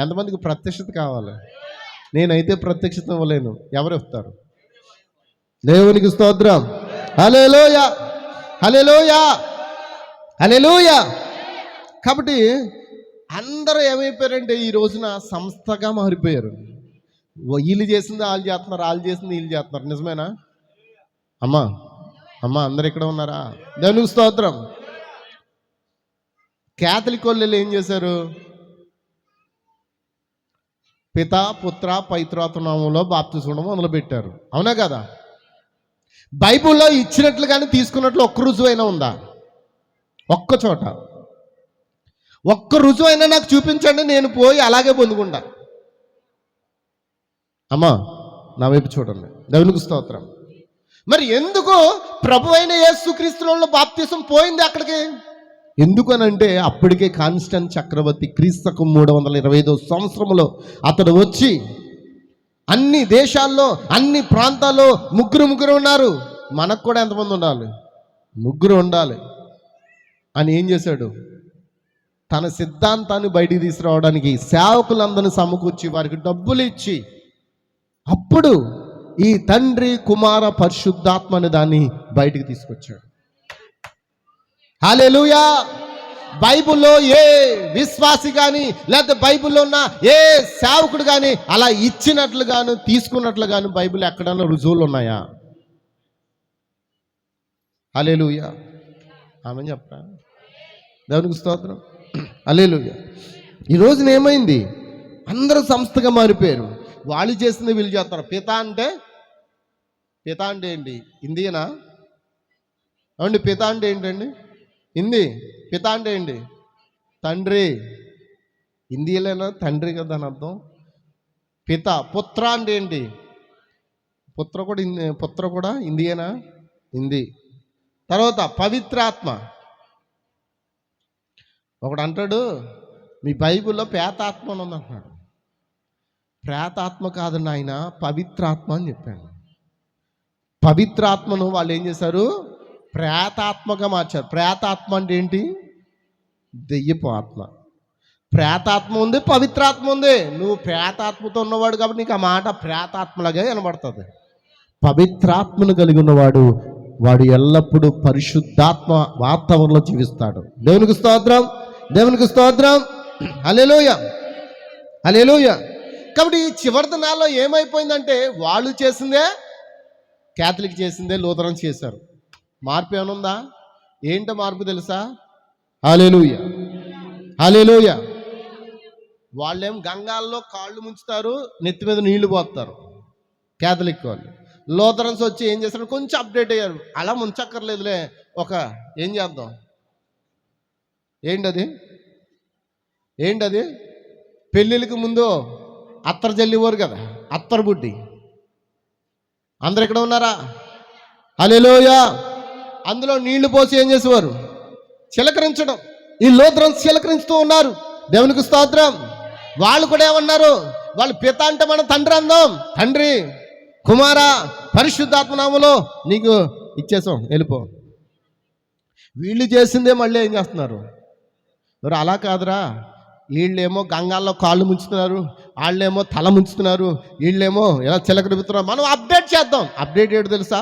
ఎంతమందికి ప్రత్యక్షత కావాలి? నేనైతే ప్రత్యక్షత ఇవ్వలేను, ఎవరు ఇస్తారు? దేవునికి స్తోత్రం. హల్లెలూయా, హల్లెలూయా, హల్లెలూయా. కాబట్టి అందరూ ఏమైపోయారంటే ఈ రోజున సంస్థగా మారిపోయారు. వీళ్ళు చేసింది వాళ్ళు చేస్తున్నారు, వాళ్ళు చేసింది వీళ్ళు చేస్తున్నారు. నిజమేనా అమ్మా? అందరు ఇక్కడ ఉన్నారా? దేవునికి స్తోత్రం. క్యాథలిక్ వాళ్ళు ఏం చేశారు? పిత పుత్ర పవిత్రాత్మ నామములో బాప్తిస్మం మొదలుపెట్టారు. అవునా కదా? బైబిల్లో ఇచ్చినట్లు కానీ తీసుకున్నట్లు ఒక్క రుజువు అయినా ఉందా? ఒక్క చోట ఒక్క రుజువు అయినా నాకు చూపించండి, నేను పోయి అలాగే పొందుకుంటా. అమ్మా నా వైపు చూడండి, దేవునికి స్తోత్రం. మరి ఎందుకు ప్రభు అయిన యేసుక్రీస్తులో బాప్తిసం పోయింది అక్కడికి? ఎందుకనంటే అప్పటికే కాన్స్టెంట్ చక్రవర్తి క్రీస్తుకు 325 సంవత్సరంలో అతడు వచ్చి అన్ని దేశాల్లో అన్ని ప్రాంతాల్లో ముగ్గురు ఉన్నారు, మనకు కూడా ఎంతమంది ఉండాలి? ముగ్గురు ఉండాలి అని ఏం చేశాడు? తన సిద్ధాంతాన్ని బయటికి తీసుకురావడానికి సేవకులందరినీ సమకూర్చి వారికి డబ్బులు ఇచ్చి అప్పుడు ఈ తండ్రి కుమార పరిశుద్ధాత్మ అనే దాన్ని బయటికి తీసుకొచ్చాడు. హల్లెలూయా. బైబిల్లో ఏ విశ్వాసి కానీ లేకపోతే బైబిల్లో ఉన్న ఏ సేవకుడు కానీ అలా ఇచ్చినట్లుగాను తీసుకున్నట్లుగాను బైబిల్ ఎక్కడన్నా రుజువులు ఉన్నాయా? హల్లెలూయా. ఆమె చెప్పరా? దేవునికి స్తోత్రం. హల్లెలూయా. ఈ రోజున ఏమైంది? అందరూ సంస్థగా మారిపోయారు. వాళ్ళు చేసింది వీళ్ళు చేస్తారు. పిత అంటే ఏంటి? హిందీనా? అవునండి. పిత అంటే ఏంటండి? హిందీ. పిత అంటే ఏంటి? తండ్రి. హిందీలోనా? తండ్రి కదా అని అర్థం. పిత. పుత్ర అంటే ఏంటి? పుత్ర కూడా హిందీయేనా? హిందీ. తర్వాత పవిత్రాత్మ. ఒకడు అంటాడు మీ బైబిల్లో ప్రేతాత్మ అని ఉంది అంటున్నాడు. ప్రేతాత్మ కాదు నాయన, పవిత్రాత్మ అని చెప్పాను. పవిత్రాత్మను వాళ్ళు ఏం చేశారు? ప్రేతాత్మగా మార్చారు. ప్రేతాత్మ అంటే ఏంటి? దెయ్యపు ఆత్మ. ప్రేతాత్మ ఉంది, పవిత్రాత్మ ఉంది. నువ్వు ప్రేతాత్మతో ఉన్నవాడు కాబట్టి నీకు ఆ మాట ప్రేతాత్మలాగా వినబడుతుంది. పవిత్రాత్మను కలిగి ఉన్నవాడు వాడు ఎల్లప్పుడూ పరిశుద్ధాత్మ వాతావరణంలో జీవిస్తాడు. దేవునికి స్తోత్రం, దేవునికి స్తోత్రం. హల్లెలూయా, హల్లెలూయా. కాబట్టి ఈ చివరి దినాల్లో ఏమైపోయిందంటే వాళ్ళు చేసిందే క్యాథలిక్ చేసిందే లూథరన్ చేశారు. మార్పు ఏమనుందా? ఏంటో మార్పు తెలుసా? హల్లెలూయా, హల్లెలూయా. వాళ్ళేం గంగాల్లో కాళ్ళు ముంచుతారు, నెత్తి మీద నీళ్లు పోస్తారు క్యాథలిక్ వాళ్ళు. లూథరన్స్ వచ్చి ఏం చేస్తారు? కొంచెం అప్డేట్ అయ్యారు. అలా ముంచక్కర్లేదులే, ఏం చేద్దాం. ఏంటది? పెళ్ళిళ్ళకి ముందు అత్తరు జల్లివారు కదా, అత్తరు బుడ్డి. అందరు ఇక్కడ ఉన్నారా? హల్లెలూయా. అందులో నీళ్లు పోసి ఏం చేసేవారు? చిలకరించడం. ఈ లూథరన్స్ చిలకరించుతూ ఉన్నారు. దేవునికి స్తోత్రం. వాళ్ళు కూడా ఏమన్నారు? వాళ్ళు పిత అంటే మనం తండ్రి అందాం. తండ్రి కుమార పరిశుద్ధాత్మ నామములో నీకు ఇచ్చేసాం, వెళ్ళిపో. వీళ్ళు చేసిందే మళ్ళీ ఏం చేస్తున్నారు? మరి అలా కాదురా, వీళ్ళేమో గంగాల్లో కాళ్ళు ముంచుతున్నారు, వాళ్ళేమో తల ముంచుతున్నారు, వీళ్ళేమో ఎలా చిలకరిపుతున్నారు. మనం అప్డేట్ చేద్దాం. అప్డేట్ ఏంటో తెలుసా?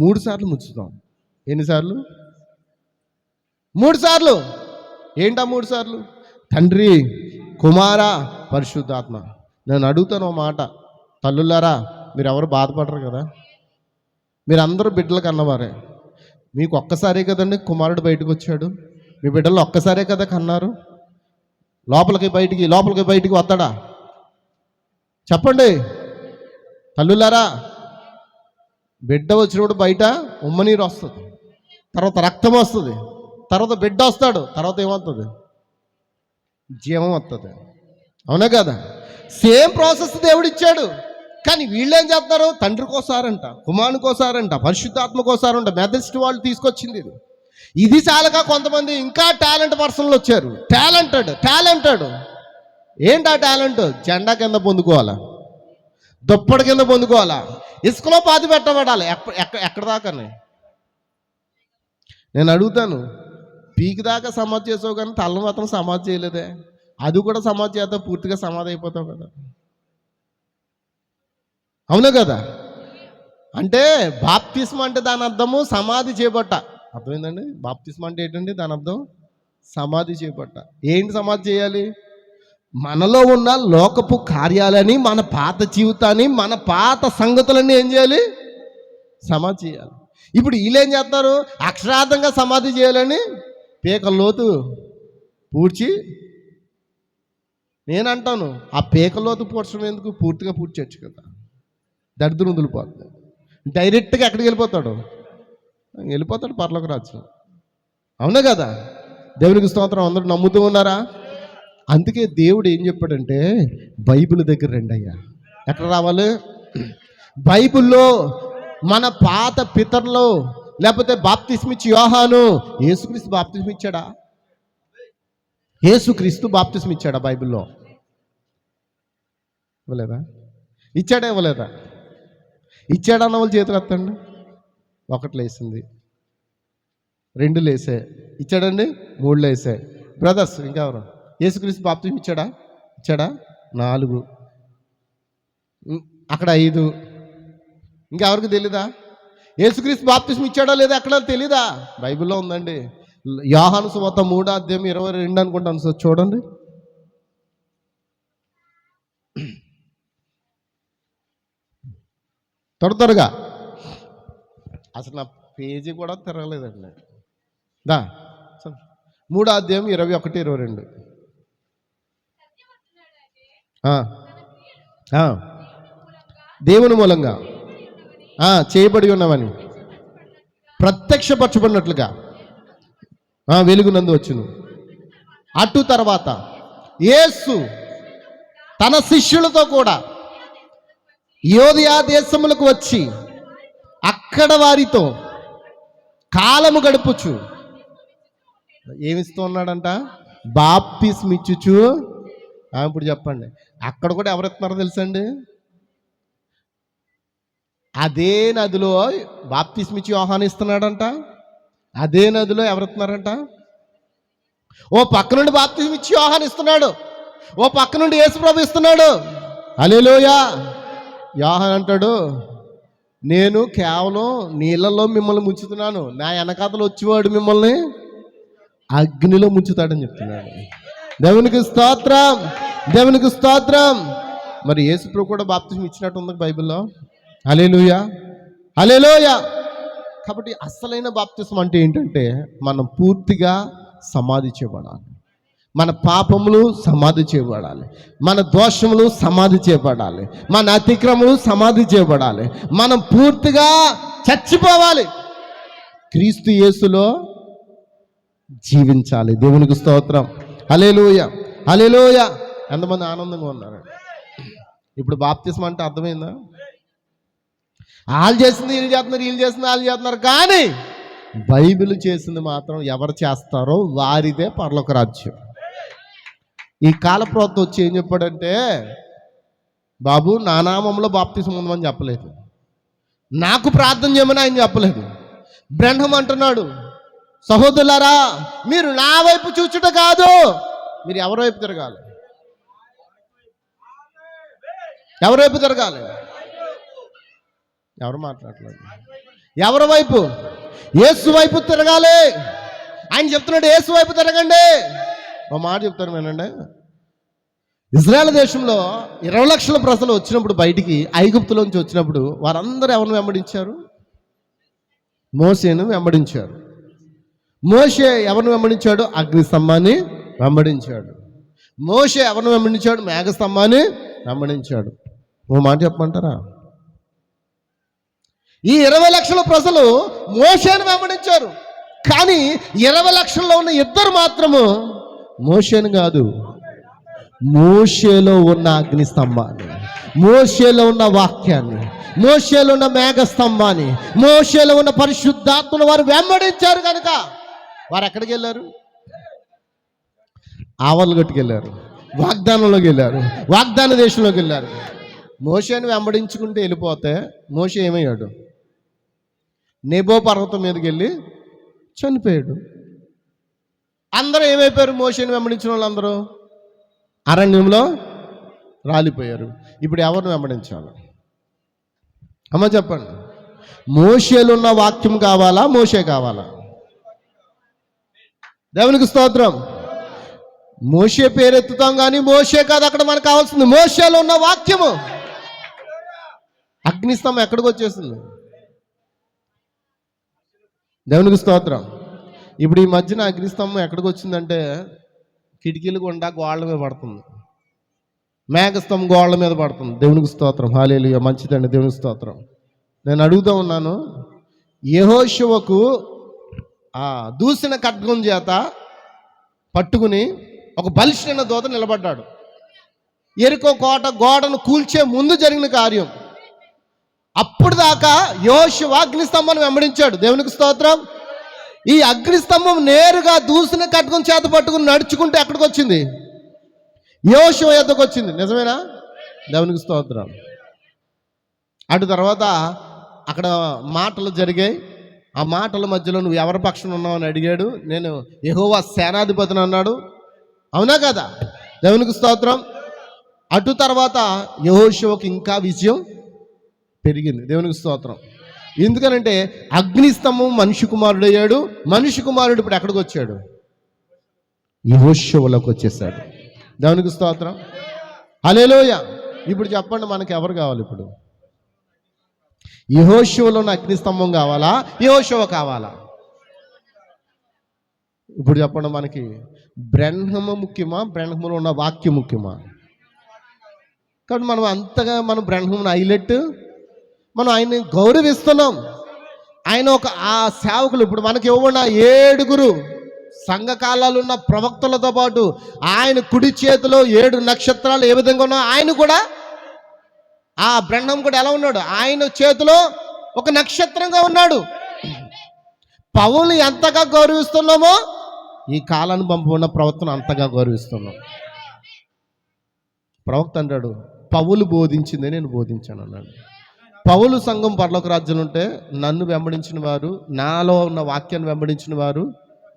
3 సార్లు ముంచుతాం. ఎన్నిసార్లు? 3 సార్లు. ఏంటా 3 సార్లు? తండ్రి కుమార పరిశుద్ధాత్మ. నేను అడుగుతాను ఒక మాట, తల్లులారా, మీరు ఎవరు బాధపడరు కదా? మీరందరూ బిడ్డలకు అన్నవారే. మీకు ఒక్కసారే కదండి కుమారుడు బయటకు వచ్చాడు. మీ బిడ్డలు ఒక్కసారే కదా కన్నారు. లోపలికి బయటికి వస్తాడా? చెప్పండి తల్లులారా. బిడ్డ వచ్చినప్పుడు బయట ఉమ్మనీరు వస్తుంది, తర్వాత రక్తం వస్తుంది, తర్వాత బిడ్డ వస్తాడు, తర్వాత ఏమవుతుంది? జీవం వస్తుంది. అవునా కదా? సేమ్ ప్రాసెస్ దేవుడు ఇచ్చాడు. కానీ వీళ్ళేం చేస్తారు? తండ్రికోసారంట, కుమారునికోసారంట, పరిశుద్ధాత్మకోసారంట. మెథడిస్ట్ వాళ్ళు తీసుకొచ్చింది ఇది చాలక కొంతమంది ఇంకా టాలెంట్ పర్సన్లు వచ్చారు. టాలెంటెడ్. ఏంటి ఆ టాలెంట్? జెండా కింద పొందుకోవాలా, దుప్పటి కింద పొందుకోవాలా, ఇసుకలో పాతి పెట్టబడాలి. ఎక్కడ దాకానే నేను అడుగుతాను. పీకి దాకా సమాధి చేసావు కానీ తల మాత్రం సమాధి చేయలేదే. అది కూడా సమాధి చేద్దాం, పూర్తిగా సమాధి అయిపోతావు కదా. అవునా కదా? అంటే బాప్తిస్మ అంటే దాని అర్థము సమాధి చేపట్ట. అర్థమైందండి? బాప్తిస్మ అంటే ఏంటండి? దాని అర్థం సమాధి చేపట్ట. ఏంటి సమాధి చేయాలి? మనలో ఉన్న లోకపు కార్యాలని, మన పాత జీవితాన్ని, మన పాత సంగతులన్నీ ఏం చేయాలి? సమాధి చేయాలి. ఇప్పుడు వీళ్ళేం చేస్తారు? అక్షరార్థంగా సమాధి చేయాలని పీకల లోతు పూడ్చి నేనంటాను, ఆ పీకలోతు పూడ్చడం ఎందుకు, పూర్తిగా పూడ్చచ్చు కదా, దరిద్రం వదిలిపోతుంది. డైరెక్ట్గా ఎక్కడికి వెళ్ళిపోతాడు పరలోక రాజ్యం. అవునా కదా? దేవునికి స్తోత్రం. అందరూ నమ్ముతూ ఉన్నారా? అందుకే దేవుడు ఏం చెప్పాడంటే, బైబిల్ దగ్గర రండి అయ్యా. ఎక్కడ రావాలి? బైబిల్లో మన పాత పితరులు, లేకపోతే బాప్తిస్మిచ్చి యోహాను, యేసుక్రీస్తు బాప్తిస్మ ఇచ్చాడా? యేసుక్రీస్తు బాప్తిస్మ ఇచ్చాడా బైబిల్లో? ఇవ్వలేదా? ఇచ్చాడా ఇవ్వలేదా? ఇచ్చాడన్న వాళ్ళు చేతులు ఎత్తండి. 1 లేసింది, 2 లేసే. ఇచ్చాడండి? 3 లేసే. బ్రదర్స్ ఇంకెవరు? యేసుక్రీస్తు బాప్తిస్మ ఇచ్చాడా? 4. అక్కడ 5. ఇంకెవరికి తెలీదా? యేసుక్రీస్తు బాప్తిస్మ ఇచ్చాడా లేదా అక్కడ తెలీదా? బైబిల్లో ఉందండి. యోహాను సువార్త 3:22 అనుకుంటాను. సార్ చూడండి. త్వరగా, అసలు నా పేజీ కూడా తిరగలేదండి. 3:21-22. దేవుని మూలంగా చేయబడి ఉన్నవని ప్రత్యక్షపరచబడినట్లుగా వెలుగునందు వచ్చును. అటు తర్వాత యేసు తన శిష్యులతో కూడా యోదయ దేశములకు వచ్చి అక్కడ వారితో కాలము గడుపుచు ఏమిస్తూ ఉన్నాడంట? బాప్తిస్మ ఇచ్చుచు. ఇప్పుడు చెప్పండి, అక్కడ కూడా ఎవరెత్తున్నారో తెలుసండి? అదే నదిలో బాప్తిస్మ ఇచ్చి యోహాను ఇస్తున్నాడంట. అదే నదిలో ఎవరెత్తున్నారంట? ఓ పక్క నుండి బాప్తిస్మ ఇచ్చి యోహాను ఇస్తున్నాడు, ఓ పక్క నుండి యేసుప్రభు ఇస్తున్నాడు. హల్లెలూయా. యోహాను అంటాడు, నేను కేవలం నీళ్ళలో మిమ్మల్ని ముంచుతున్నాను, నా వెనకాతలు వచ్చేవాడు మిమ్మల్ని అగ్నిలో ముంచుతాడని చెప్తున్నాడు. దేవునికి స్తోత్రం, దేవునికి స్తోత్రం. మరి యేసుప్రభు కూడా బాప్తిస్మ ఇచ్చినట్టు ఉంది బైబిల్లో. హల్లెలూయా, హల్లెలూయా. కాబట్టి అసలైన బాప్తిస్మ అంటే ఏంటంటే, మనం పూర్తిగా సమాధి చేయబడాలి. మన పాపములు సమాధి చేయబడాలి, మన దోషములు సమాధి చేయబడాలి, మన అతిక్రమములు సమాధి చేయబడాలి. మనం పూర్తిగా చచ్చిపోవాలి, క్రీస్తు యేసులో జీవించాలి. దేవునికి స్తోత్రం. హల్లెలూయా, హల్లెలూయా. ఎంతమంది ఆనందంగా ఉన్నారు? ఇప్పుడు బాప్తిస్మ అంటే అర్థమైందా? వాళ్ళు చేసింది వీళ్ళు చేస్తున్నారు, వీళ్ళు చేసింది వాళ్ళు చేస్తున్నారు, కానీ బైబిల్ చేసింది మాత్రం ఎవరు చేస్తారో వారిదే పరలోక రాజ్యం. ఈ కాలప్రవక్త వచ్చి ఏం చెప్పాడంటే, బాబు నా నామంలో బాప్తిస్మ ఉందని చెప్పలేదు, నాకు ప్రార్థన చేయమని ఆయన చెప్పలేదు. బ్రహ్మం అంటున్నాడు, సహోదరులారా మీరు నా వైపు చూచుట కాదు, మీరు ఎవరి వైపు తిరగాలి? ఎవరి వైపు తిరగాలి? ఎవరు మాట్లాడలేదు? ఎవరి వైపు? యేసు వైపు తిరగాలి. ఆయన చెప్తున్నాడు, యేసు వైపు తిరగండి. ఒక మాట చెప్తారు వినండి. ఇజ్రాయెల్ దేశంలో 20 లక్షల ప్రజలు వచ్చినప్పుడు, బయటికి ఐగుప్తులోంచి వచ్చినప్పుడు, వారందరూ ఎవరిని వెంబడించారు? మోషేను వెంబడించారు. మోషే ఎవరిని వెంబడించాడు? అగ్నిస్తంభాన్ని వెంబడించాడు. మోషే ఎవరిని వెంబడించాడు? మేఘస్తంభాన్ని వెంబడించాడు. ఓ మాట చెప్పమంటారా? ఈ 20 లక్షల ప్రజలు మోషేను వెంబడించారు, కానీ 20 లక్షల్లో ఉన్న 2 మాత్రము మోషేను కాదు, మోషేలో ఉన్న అగ్నిస్తంభాన్ని, మోషేలో ఉన్న వాక్యాన్ని, మోషేలో ఉన్న మేఘస్తంభాన్ని, మోషేలో ఉన్న పరిశుద్ధాత్మను వారు వెంబడించారు. కనుక వారు ఎక్కడికి వెళ్ళారు? ఆవర్లగట్టుకు వెళ్ళారు, వాగ్దానంలోకి వెళ్ళారు, వాగ్దాన దేశంలోకి వెళ్ళారు. మోషేను వెంబడించుకుంటూ వెళ్ళిపోతే మోషే ఏమయ్యాడు? నెబో పర్వతం మీదకి వెళ్ళి చనిపోయాడు. అందరూ ఏమైపోయారు? మోషేను వెంబడించిన వాళ్ళందరూ అరణ్యంలో రాలిపోయారు. ఇప్పుడు ఎవరిని వెంబడించాలి? అమ్మ చెప్పండి. మోషేలో ఉన్న వాక్యం కావాలా, మోషే కావాలా? దేవునికి స్తోత్రం. మోషే పేరెత్తుతాం కానీ మోషే కాదు అక్కడ మనకు కావాల్సింది, మోషేలో ఉన్న వాక్యము. అగ్నిస్తంభం ఎక్కడికి వచ్చేసింది? దేవునికి స్తోత్రం. ఇప్పుడు ఈ మధ్యన అగ్నిస్తంభం ఎక్కడికి వచ్చిందంటే కిటికీలు గుండా గోడల మీద పడుతుంది. మేఘస్తంభం గోళ్ళ మీద పడుతుంది. దేవునికి స్తోత్రం, హల్లెలూయా. మంచిదండి, దేవునికి స్తోత్రం. నేను అడుగుతూ ఉన్నాను, యెహోషువకు దూసిన ఖడ్గం చేత పట్టుకుని ఒక బలిష్ఠమైన దూత నిలబడ్డాడు. యెరికో కోట గోడను కూల్చే ముందు జరిగిన కార్యం. అప్పుడు దాకా యెహోషువ అగ్నిస్తంభాన్ని వెంబడించాడు. దేవునికి స్తోత్రం. ఈ అగ్నిస్తంభం నేరుగా దూసిన ఖడ్గం చేత పట్టుకుని నడుచుకుంటే ఎక్కడికి వచ్చింది? యెహోషువ యొద్దకు వచ్చింది. నిజమేనా? దేవునికి స్తోత్రం. అటు తర్వాత అక్కడ మాటలు జరిగాయి. ఆ మాటల మధ్యలో నువ్వు ఎవరి పక్షాన ఉన్నావు అని అడిగాడు. నేను యెహోవా సేనాధిపతిని అన్నాడు. అవునా కదా? దేవునికి స్తోత్రం. అటు తర్వాత యెహోషువకు ఇంకా విజయం పెరిగింది. దేవునికి స్తోత్రం. ఎందుకనంటే అగ్నిస్తంభం మనిషి కుమారుడు అయ్యాడు. మనిషి కుమారుడు ఇప్పుడు ఎక్కడికి వచ్చాడు? యెహోషువలోకి వచ్చేసాడు. దేవునికి స్తోత్రం, హల్లెలూయా. ఇప్పుడు చెప్పండి, మనకి ఎవరు కావాలి? ఇప్పుడు యెహోషువలో ఉన్న అగ్నిస్తంభం కావాలా, యెహోషువ కావాలా? ఇప్పుడు చెప్పండి, మనకి బ్రహ్మ ముఖ్యమా, బ్రహ్మలో ఉన్న వాక్యం ముఖ్యమా? కాబట్టి మనం అంతగా మనం బ్రహ్మను హైలైట్, మనం ఆయన్ని గౌరవిస్తున్నాం. ఆయన ఒక ఆ సేవకులు ఇప్పుడు మనకి ఇవ్వబడిన 7 సంఘకాలాలు ఉన్న ప్రవక్తలతో పాటు ఆయన కుడి చేతిలో 7 నక్షత్రాలు ఏ విధంగా ఉన్నా, ఆయన కూడా ఆ బ్రహ్మం కూడా ఎలా ఉన్నాడు? ఆయన చేతిలో ఒక నక్షత్రంగా ఉన్నాడు. పౌలు ఎంతగా గౌరవిస్తున్నామో ఈ కాలాన్ని పంపబడిన ప్రవక్తను అంతగా గౌరవిస్తున్నాం. ప్రవక్త అంటాడు, పౌలు బోధించిందే నేను బోధించాను అన్నాడు. పౌలు సంఘం పరలోక రాజ్యంలో ఉంటే నన్ను వెంబడించిన వారు, నాలో ఉన్న వాక్యాన్ని వెంబడించిన వారు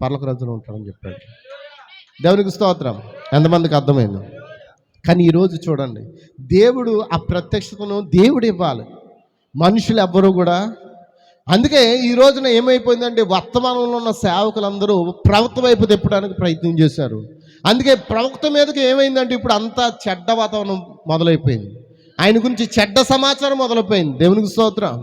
పరలోక రాజ్యంలో ఉంటారని చెప్పాడు. దేవునికి స్తోత్రం. ఎంతమందికి అర్థమైంది? కానీ ఈరోజు చూడండి, దేవుడు ఆ ప్రత్యక్షతను దేవుడు ఇవ్వాలి, మనుషులు ఎవ్వరూ కూడా. అందుకే ఈ రోజున ఏమైపోయిందంటే వర్తమానంలో ఉన్న సేవకులందరూ ప్రవక్త వైపు తిప్పడానికి ప్రయత్నం చేశారు. అందుకే ప్రవక్త మీదకి ఏమైందంటే ఇప్పుడు అంతా చెడ్డ వాతావరణం మొదలైపోయింది. ఆయన గురించి చెడ్డ సమాచారం మొదలైపోయింది. దేవునికి స్తోత్రం,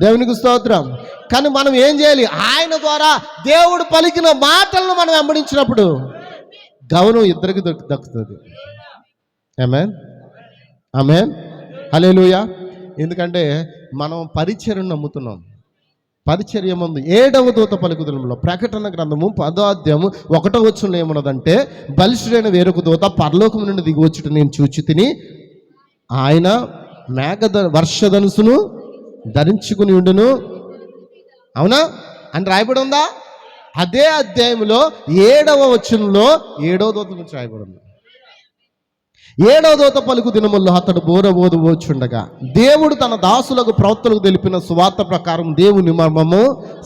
దేవునికి స్తోత్రం. కానీ మనం ఏం చేయాలి? ఆయన ద్వారా దేవుడు పలికిన మాటలను మనం వెంబడించినప్పుడు గౌరవం ఇద్దరికి దక్కుతుంది. ఆమేన్, ఆమేన్, హల్లెలూయా. ఎందుకంటే మనం పరిచర్యను నమ్ముతున్నాం. పరిచర్య ముందు 7వ దూత పలుకుదలంలో ప్రకటన గ్రంథము 10వ అధ్యాయము 1వ వచనంలో ఏమన్నదంటే, బలిష్ఠుడైన వేరొక దూత పరలోకము నుండి దిగి వచ్చుట నేను చూచి తిని, ఆయన వర్షధనుసును ధరించుకుని ఉండును. అవునా అని రాయబడి ఉందా? అదే అధ్యాయంలో 7వ వచనంలో 7వ దూత గురించి రాయబడి ఉంది. 7వ దూత పలుకు దినముల్లో అతడు బోరబోదువచ్చుండగా దేవుడు తన దాసులకు ప్రవక్తలకు తెలిపిన సువార్త ప్రకారం దేవుని మర్మము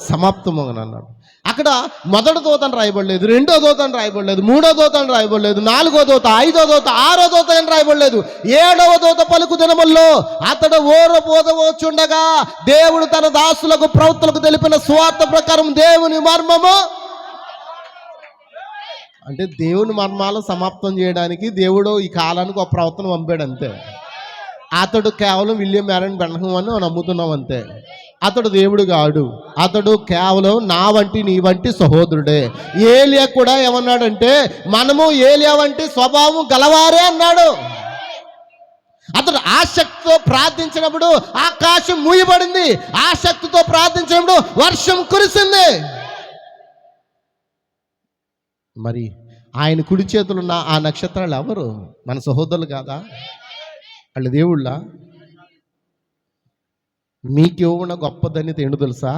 సమాప్తము అని అన్నాడు. అక్కడ మొదటి దూత అని రాయబడలేదు, 2వ దూత అని రాయబడలేదు, 3వ దూత అని రాయబడలేదు, 4వ దూత, 5వ దూత, 6వ దూత అని రాయబడలేదు. 7వ దూత పలుకు దినముల్లో అతడు బోరబోదవచ్చుండగా దేవుడు తన దాసులకు ప్రవక్తలకు తెలిపిన సువార్త ప్రకారం దేవుని మర్మము, అంటే దేవుని మర్మాలు సమాప్తం చేయడానికి దేవుడు ఈ కాలానికి ఒక ప్రవక్తను పంపాడు అంతే. అతడు కేవలం విలియం మ్యారన్ బ్రహ్మం అని నమ్ముతున్నాం అంతే. అతడు దేవుడు కాడు, అతడు కేవలం నా వంటి నీ వంటి సహోదరుడే. ఏలియా కూడా ఏమన్నాడంటే, మనము ఏలియా వంటి స్వభావం గలవారే అన్నాడు. అతడు ఆసక్తితో ప్రార్థించినప్పుడు ఆకాశం మూయబడింది, ఆసక్తితో ప్రార్థించినప్పుడు వర్షం కురిసింది. మరి ఆయన కుడి చేతులు ఉన్న ఆ నక్షత్రాలు ఎవరు? మన సహోదరులు కాదా? వాళ్ళ దేవుళ్ళ? మీకు ఇవ్వన గొప్ప ధన్యత ఏంటో తెలుసా?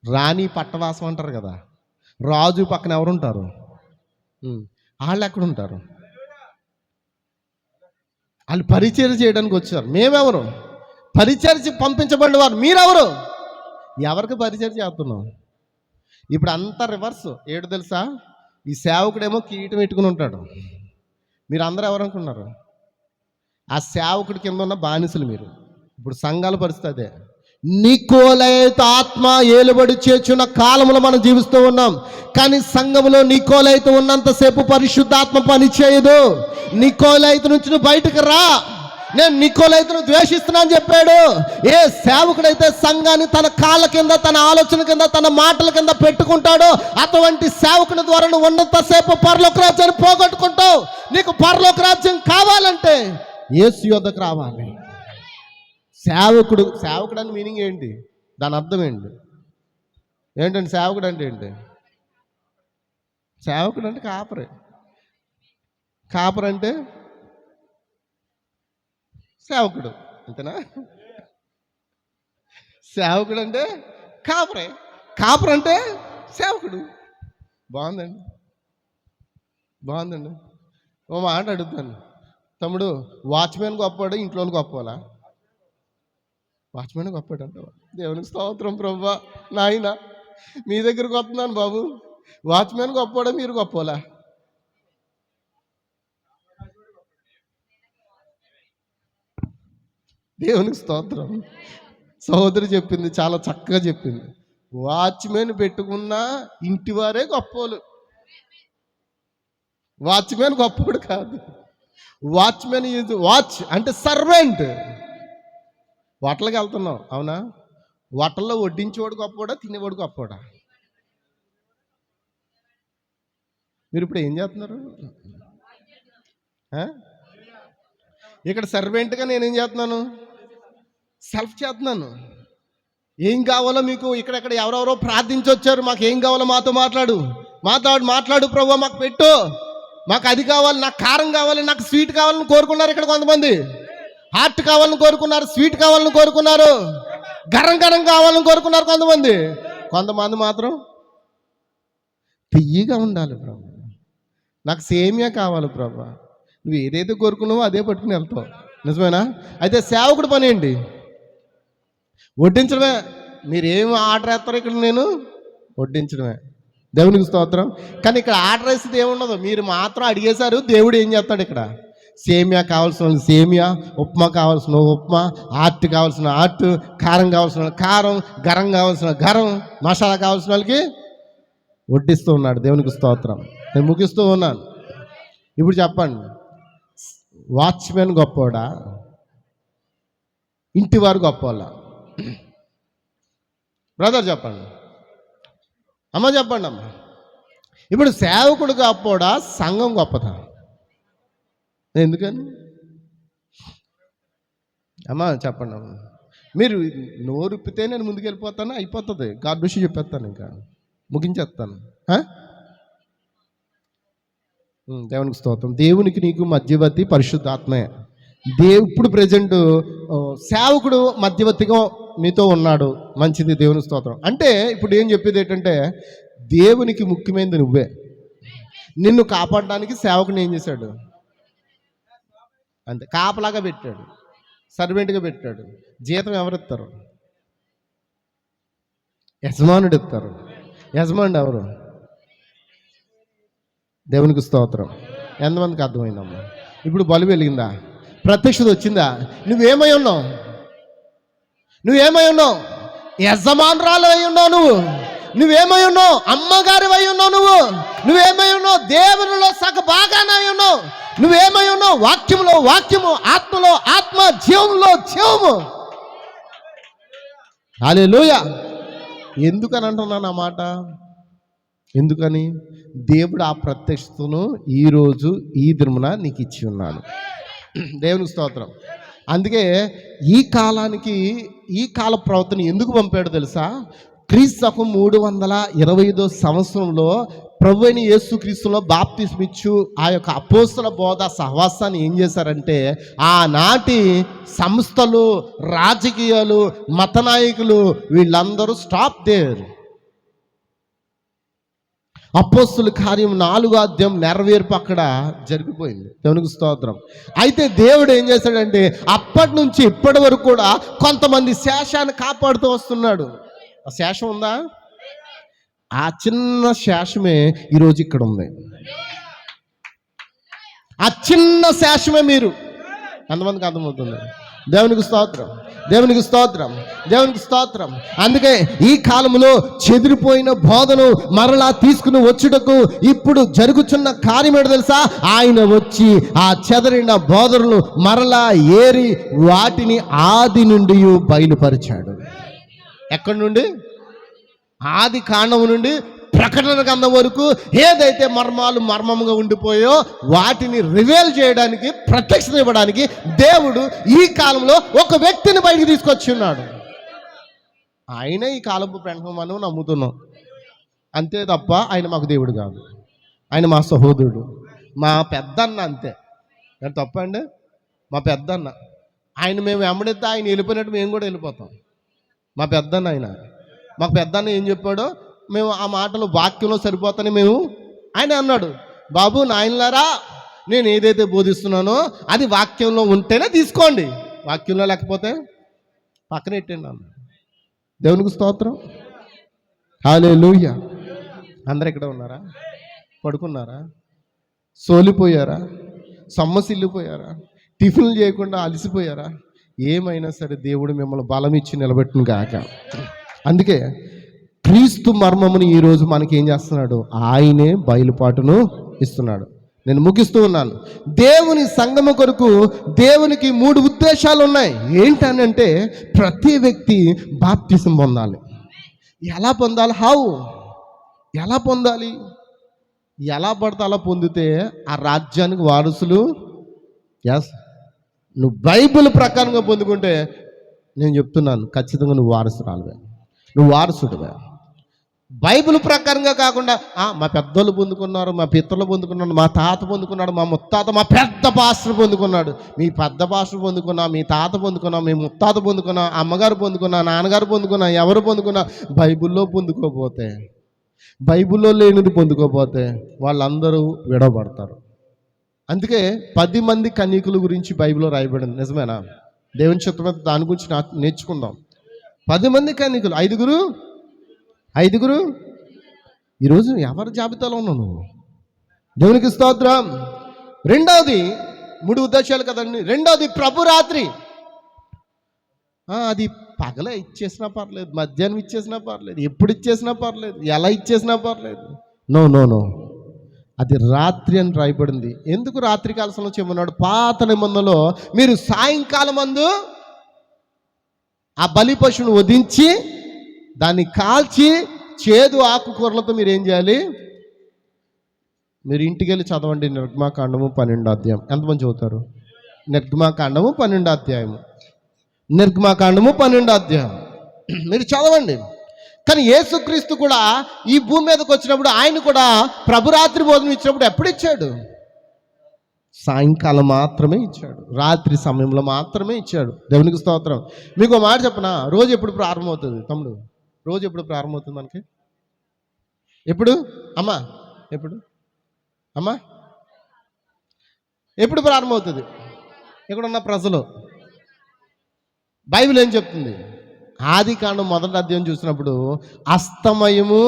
రాణి పట్టవాసం అంటారు కదా, రాజు పక్కన ఎవరుంటారు? వాళ్ళు ఎక్కడ ఉంటారు? వాళ్ళు పరిచర్య చేయడానికి వచ్చారు. మేమెవరు? పరిచర్య పంపించబడిన వారు. మీరెవరు? ఎవరికి పరిచర్య చేస్తున్నాం? ఇప్పుడు అంతా రివర్స్. ఏడు తెలుసా? ఈ సేవకుడేమో కిరీటం పెట్టుకుని ఉంటాడు. మీరు అందరూ ఎవరనుకున్నారు? ఆ సేవకుడి కింద ఉన్న బానిసలు మీరు. ఇప్పుడు సంఘాల పరిస్థితి అదే. నికోలైత ఆత్మ ఏలుబడి చేర్చున్న కాలంలో మనం జీవిస్తూ ఉన్నాం. కానీ సంఘంలో నికోలైత ఉన్నంతసేపు పరిశుద్ధాత్మ పని చేయదు. నికోలైత నుంచి నువ్వు బయటకు రా. నేను నికోలైతును ద్వేషిస్తున్నా అని చెప్పాడు. ఏ సేవకుడైతే సంఘాన్ని తన కాళ్ళ కింద, తన ఆలోచన కింద, తన మాటల కింద పెట్టుకుంటాడో అటువంటి సేవకుని ద్వారా నువ్వు ఉన్నంతసేపు పరలోక రాజ్యాన్ని పోగొట్టుకుంటావు. నీకు పరలోక రాజ్యం కావాలంటే యేసు యొద్దకు రావాలి. సేవకుడు అని మీనింగ్ ఏంటి? దాని అర్థం ఏంటండి సేవకుడు అంటే ఏంటి? సేవకుడు అంటే కాపరి అంటే సేవకుడు అంతేనా? సేవకుడు అంటే కాపరి అంటే సేవకుడు. బాగుందండి. ఓ మాట అడుగుతాను, తమ్ముడు, వాచ్మెన్ గొప్పవాడు, ఇంట్లో గొప్పవాళ్ళా? వాచ్మెన్ గొప్పవాడు అంటావా? దేవునికి స్తోత్రం ప్రభువా. నాయన మీ దగ్గరకు వస్తున్నాను బాబు. వాచ్మెన్ గొప్పవాడా, మీరు గొప్పవాళ్ళా? దేవునికి స్తోత్రం. సహోదరి చెప్పింది, చాలా చక్కగా చెప్పింది. వాచ్మెన్ పెట్టుకున్న ఇంటి వారే గొప్పవాళ్ళు. వాచ్మెన్ గొప్పవాడు కాదు. వాచ్మెన్ ఈజ్ వాచ్ అంటే సర్వెంట్. హోటల్కి వెళ్తున్నావు, అవునా? హోటల్లో వడ్డించేవాడు గొప్పవాడా, తినేవాడు గొప్పవాడా? మీరు ఇప్పుడు ఏం చేస్తున్నారు? ఇక్కడ సర్వెంట్గా నేనేం చేస్తున్నాను? సెల్ఫ్ చేస్తున్నాను. ఏం కావాలో మీకు ఇక్కడెక్కడ ఎవరెవరో ప్రార్థించి వచ్చారు, మాకు ఏం కావాలో మాతో మాట్లాడు ప్రభు, మాకు పెట్టు, మాకు అది కావాలి, నాకు కారం కావాలి, నాకు స్వీట్ కావాలని కోరుకున్నారు. ఇక్కడ కొంతమంది హాట్ కావాలని కోరుకున్నారు, స్వీట్ కావాలని కోరుకున్నారు, గరం కావాలని కోరుకున్నారు. కొంతమంది మాత్రం తియ్యగా ఉండాలి ప్రభు, నాకు సేమియా కావాలి ప్రభు. నువ్వు ఏదైతే కోరుకున్నావో అదే పట్టుకుని వెళ్తావు. నిజమేనా? అయితే సేవకుడు పని ఏంటి? వడ్డించడమే. మీరు ఏం ఆర్డర్ వేస్తారో ఇక్కడ నేను వడ్డించడమే. దేవునికి స్తోత్రం. కానీ ఇక్కడ ఆర్డర్ వేసేది ఏముండదు, మీరు మాత్రం అడిగేశారు. దేవుడు ఏం చేస్తాడు? ఇక్కడ సేమియా కావాల్సిన వాళ్ళకి సేమియా, ఉప్మా కావాల్సిన ఉప్మా, ఆర్ట్ కావాల్సిన ఆర్ట్, కారం కావాల్సిన కారం, గరం కావాల్సిన గరం, మసాలా కావాల్సిన వాళ్ళకి వడ్డిస్తూ ఉన్నాడు. దేవునికి స్తోత్రం. నేను ముగిస్తూ ఉన్నాను. ఇప్పుడు చెప్పండి, వాచ్మెన్ గొప్పవాడా, ఇంటివారు గొప్పవాళ్ళ? బ్రదర్ చెప్పండి, అమ్మ చెప్పండి. అమ్మ ఇప్పుడు సేవకుడు గొప్పవాడా, సంఘం గొప్పదా? ఎందుకని అమ్మా చెప్పండి. అమ్మ మీరు నోరుప్పితే నేను ముందుకెళ్ళిపోతాను, అయిపోతుంది. గాడ్ బ్లెస్ యు చెప్పేస్తాను, ఇంకా ముగించేస్తాను. దేవునికి స్తోత్రం. దేవునికి నీకు మధ్యవర్తి పరిశుద్ధాత్మే. ఇప్పుడు ప్రజెంట్ సేవకుడు మధ్యవర్తిగా మీతో ఉన్నాడు. మంచిది, దేవునికి స్తోత్రం. అంటే ఇప్పుడు ఏం చెప్పేది ఏంటంటే, దేవునికి ముఖ్యమైనది నువ్వే. నిన్ను కాపాడడానికి సేవకుని ఏం చేశాడు? అంతే, కాపలాగా పెట్టాడు, సర్వెంట్గా పెట్టాడు. జీతం ఎవరిస్తారు? యజమానుడు ఇస్తారు. యజమానుడు ఎవరు? దేవునికి స్తోత్రం. ఎంతమందికి అర్థమైందమ్మా? ఇప్పుడు బలు వెలిగిందా? ప్రత్యక్షత వచ్చిందా? నువ్వేమై ఉన్నావు? యజమానురాలు అయి ఉన్నావు. నువ్వేమై ఉన్నావు? అమ్మగారి అయి ఉన్నావు. నువ్వేమై ఉన్నావు? దేవునిలో సగ బాగానే ఉన్నావు. నువ్వేమై ఉన్నావు? వాక్యములో వాక్యము, ఆత్మలో ఆత్మ, జీవంలో జీవము. హల్లెలూయా. ఎందుకని అంటున్నాను ఆ మాట? ఎందుకని? దేవుడు ఆ ప్రత్యక్షతను ఈరోజు ఈ దినమున నీకు ఇచ్చి ఉన్నాడు. దేవునికి స్తోత్రం. అందుకే ఈ కాలానికి ఈ కాల ప్రవర్తన ఎందుకు పంపాడు తెలుసా? క్రీస్తు 325 సంవత్సరంలో ప్రభువైన యేసుక్రీస్తులో బాప్తిస్మిచ్చు ఆ యొక్క అపోస్తల బోధ సహవాసాన్ని ఏం చేశారంటే, ఆనాటి సంస్థలు, రాజకీయాలు, మత నాయకులు వీళ్ళందరూ స్టాప్ దేర్. అపోస్తల కార్యం 4వ అధ్యాయం నెరవేర్పు అక్కడ జరిగిపోయింది. దేవునికి స్తోత్రం. అయితే దేవుడు ఏం చేశాడంటే, అప్పటి నుంచి ఇప్పటి వరకు కూడా కొంతమంది శేషాన్ని కాపాడుతూ వస్తున్నాడు. ఆ శేషం ఉందా? ఆ చిన్న శేషమే ఈరోజు ఇక్కడ ఉంది. ఆ చిన్న శేషమే మీరు. ఎంతమందికి అర్థమవుతుంది? దేవునికి స్తోత్రం, దేవునికి స్తోత్రం, దేవునికి స్తోత్రం. అందుకే ఈ కాలంలో చెదిరిపోయిన బోధను మరలా తీసుకుని వచ్చుటకు ఇప్పుడు జరుగుతున్న కార్యం ఏంటో తెలుసా? ఆయన వచ్చి ఆ చెదరిన బోధనలు మరలా ఏరి వాటిని ఆది నుండి బయలుపరిచాడు. ఎక్కడి నుండి? ఆది కాండం నుండి ప్రకటన గ్రంథం వరకు ఏదైతే మర్మముగా ఉండిపోయో వాటిని రివీల్ చేయడానికి, ప్రత్యక్షత ఇవ్వడానికి దేవుడు ఈ కాలంలో ఒక వ్యక్తిని బయటికి తీసుకొచ్చి ఉన్నాడు. ఆయన ఈ కాలపు ప్రణం మనం నమ్ముతున్నాం అంతే తప్ప ఆయన మాకు దేవుడు కాదు. ఆయన మా సహోదరుడు, మా పెద్దన్న, అంతే. తప్పండి, మా పెద్దన్న. ఆయన మేము వెంబడితే ఆయన వెళ్ళిపోయినట్టు మేము కూడా వెళ్ళిపోతాం. మా పెద్దన్న ఆయన. మాకు పెద్దన్న ఏం చెప్పాడో మేము ఆ మాటలు వాక్యంలో సరిపోతాని మేము ఆయన అన్నాడు, బాబు నాయనలారా, నేను ఏదైతే బోధిస్తున్నానో అది వాక్యంలో ఉంటేనే తీసుకోండి, వాక్యంలో లేకపోతే పక్కన పెట్టండి అన్న. దేవునికి స్తోత్రం, హల్లెలూయా. అందరు ఇక్కడ ఉన్నారా? పడుకున్నారా? సోలిపోయారా? సొమ్మసిల్లిపోయారా? టిఫిన్లు చేయకుండా అలసిపోయారా? ఏమైనా సరే దేవుడు మిమ్మల్ని బలం ఇచ్చి నిలబెట్టును గాక. అందుకే క్రీస్తు మర్మముని ఈరోజు మనకి ఏం చేస్తున్నాడు? ఆయనే బయలుపాటును ఇస్తున్నాడు. నేను ముగిస్తూ ఉన్నాను. దేవుని సంగమ కొరకు దేవునికి 3 ఉద్దేశాలు ఉన్నాయి. ఏంటనంటే ప్రతి వ్యక్తి బాప్తిసం పొందాలి. ఎలా పొందాలి? ఎలా పొందాలి? ఎలా పడితే అలా పొందితే ఆ రాజ్యానికి వారసులు. నువ్వు బైబిల్ ప్రకారంగా పొందుకుంటే నేను చెప్తున్నాను, ఖచ్చితంగా నువ్వు వారసురాలువే, నువ్వు వారసుడివే. బైబిల్ ప్రకారంగా కాకుండా మా పెద్దోళ్ళు పొందుకున్నారు, మా పితరులు పొందుకున్నాడు, మా తాత పొందుకున్నాడు, మా ముత్తాత, మా పెద్ద పాస్టర్ పొందుకున్నాడు. మీ పెద్ద పాస్టర్ పొందుకున్నా, మీ తాత పొందుకున్నా, మీ ముత్తాత పొందుకున్నా, అమ్మగారు పొందుకున్నా, నాన్నగారు పొందుకున్నా, ఎవరు పొందుకున్నా, బైబిల్లో పొందుకోపోతే, బైబిల్లో లేనిది పొందుకోపోతే వాళ్ళందరూ విడవబడతారు. అందుకే 10 మంది కన్యకుల గురించి బైబిల్లో రాయబడింది. నిజమేనా? దేవుని చిత్తమైన దాని గురించి నేర్చుకుందాం. 10 మంది కన్యకులు, ఐదుగురు. ఈరోజు ఎవరి జాబితాలో ఉన్నావు నువ్వు? దేవునికి స్తోత్రం. రెండవది 3 ఉద్దేశాలు కదండి. రెండవది ప్రభు రాత్రి. అది పగలే ఇచ్చేసినా పర్లేదు, మధ్యాహ్నం ఇచ్చేసినా పర్లేదు, ఎప్పుడు ఇచ్చేసినా పర్లేదు, ఎలా ఇచ్చేసినా పర్లేదు. నో, అది రాత్రి అని రాయబడింది. ఎందుకు రాత్రి కాలంలో చెప్పన్నాడు? పాత నిబంధనలో మీరు సాయంకాలం మందు ఆ బలి పశువును వధించి దాన్ని కాల్చి చేదు ఆకుకూరలతో మీరు ఏం చేయాలి? మీరు ఇంటికి వెళ్ళి చదవండి నిర్గమాకాండము 12వ అధ్యాయం. ఎంతమంది చదువుతారు? నిర్గమాకాండము 12వ అధ్యాయము. నిర్గమాకాండము 12వ అధ్యాయం మీరు చదవండి. కానీ యేసుక్రీస్తు కూడా ఈ భూమి మీదకి వచ్చినప్పుడు ఆయన కూడా ప్రభురాత్రి భోజనం ఇచ్చినప్పుడు ఎప్పుడు ఇచ్చాడు? సాయంకాలం మాత్రమే ఇచ్చాడు, రాత్రి సమయంలో మాత్రమే ఇచ్చాడు. దేవునికి స్తోత్రం. మీకు మాట చెప్పనా? రోజు ఎప్పుడు ప్రారంభమవుతుంది తమ్ముడు? రోజు ఎప్పుడు ప్రారంభమవుతుంది మనకి? ఎప్పుడు అమ్మా? ఎప్పుడు ప్రారంభమవుతుంది? ఇక్కడ ఉన్న ప్రజలు బైబిల్ ఏం చెప్తుంది? ఆది కాండం 1వ అధ్యాయం చూసినప్పుడు అస్తమయము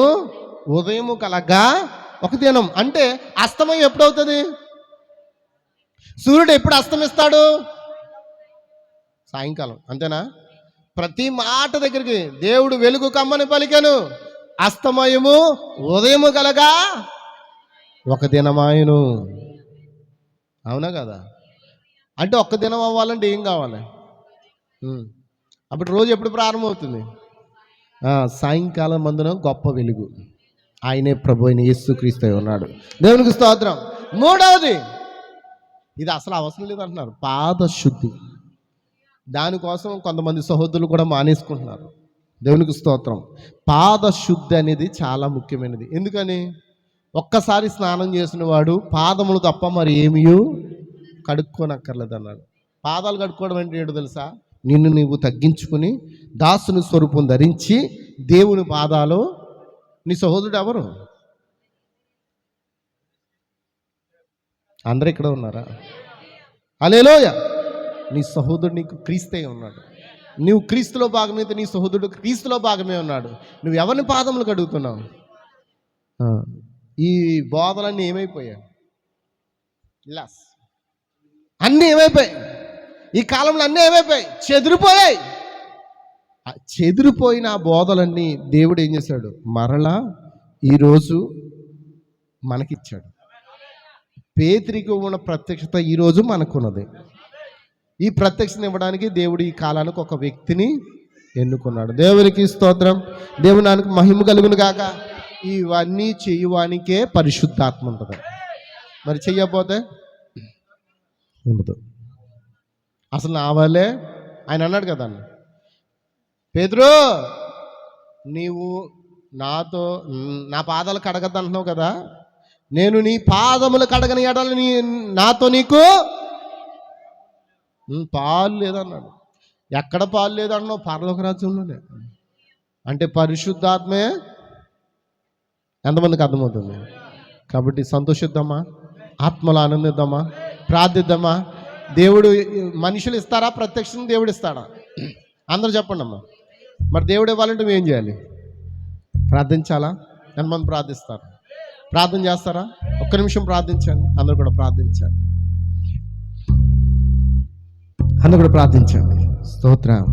ఉదయము కలగా ఒక దినం. అంటే అస్తమయం ఎప్పుడవుతుంది? సూర్యుడు ఎప్పుడు అస్తమిస్తాడు? సాయంకాలం. అంతేనా? ప్రతి మాట దగ్గరికి దేవుడు వెలుగు కమ్మని పలికెను, అస్తమయము ఉదయము కలగా ఒక దినమాయను. అవునా కదా? అంటే ఒక్క దినం అవ్వాలంటే ఏం కావాలి? అప్పుడు రోజు ఎప్పుడు ప్రారంభమవుతుంది? సాయంకాలం మందున గొప్ప వెలుగు. ఆయనే ప్రభు అయిన యేసుక్రీస్తు ఉన్నాడు. దేవునికి స్తోత్రం. మూడవది, ఇది అసలు అవసరం లేదంటున్నారు, పాదశుద్ధి. దానికోసం కొంతమంది సహోదరులు కూడా మానేసుకుంటున్నారు. దేవునికి స్తోత్రం. పాదశుద్ధి అనేది చాలా ముఖ్యమైనది. ఎందుకని? ఒక్కసారి స్నానం చేసిన వాడు పాదములు తప్ప మరి ఏమీ కడుక్కోనక్కర్లేదు అన్నాడు. పాదాలు కడుక్కోవడం అంటే ఏంటో తెలుసా? నిన్ను నీవు తగ్గించుకుని దాసుని స్వరూపం ధరించి దేవుని పాదాలు. నీ సహోదరుడు ఎవరు? అందరూ ఇక్కడ ఉన్నారా? హల్లెలూయా. నీ సహోదరుడు నీకు క్రీస్తే ఉన్నాడు. నువ్వు క్రీస్తులో భాగమైతే నీ సహోదరుడు క్రీస్తులో భాగమే ఉన్నాడు. నువ్వు ఎవరిని పాదములు కడుగుతున్నావు? ఈ బోధలన్నీ ఏమైపోయాయి? అన్నీ ఏమైపోయాయి? ఈ కాలంలో అన్నీ ఏమైపోయాయి? చెదిరిపోయాయి. ఆ చెదిరిపోయిన ఆ బోధలన్నీ దేవుడు ఏం చేశాడు? మరలా ఈరోజు మనకిచ్చాడు. పేతురికి ఉన్న ప్రత్యక్షత ఈరోజు మనకున్నది. ఈ ప్రత్యక్షత ఇవ్వడానికి దేవుడు ఈ కాలానికి ఒక వ్యక్తిని ఎన్నుకున్నాడు. దేవునికి స్తోత్రం. దేవునానికి మహిమ కలుగును గాక. ఇవన్నీ చేయవానికే పరిశుద్ధాత్మ ఉంటుంది. మరి చెయ్యకపోతే ఉండదు. అసలు నా వాళ్ళే ఆయన అన్నాడు కదా, పేతురు నీవు నాతో నా పాదాలు కడగద్దు అంటున్నావు కదా, నేను నీ పాదములు కడగని ఎడల నాతో నీకు పాలు లేదన్నాడు. ఎక్కడ పాలు లేదన్నావు? పరలోక రాజ్యంలోనే. అంటే పరిశుద్ధాత్మే ఎంతమందికి అర్థమవుతుంది? కాబట్టి సంతోషిద్దామా, ఆత్మలో ఆనందిద్దామా, ప్రార్థిద్దామా. దేవుడు మనుషులు ఇస్తారా? ప్రత్యక్షం దేవుడు ఇస్తాడా? అందరూ చెప్పండి అమ్మా. మరి దేవుడు ఇవ్వాలంటే మేము ఏం చేయాలి? ప్రార్థించాలా? ఎంతమంది ప్రార్థిస్తారు? ప్రార్థన చేస్తారా? ఒక్క నిమిషం ప్రార్థించండి. అందరూ కూడా ప్రార్థించండి. అందరూ కూడా ప్రార్థించండి. స్తోత్రం.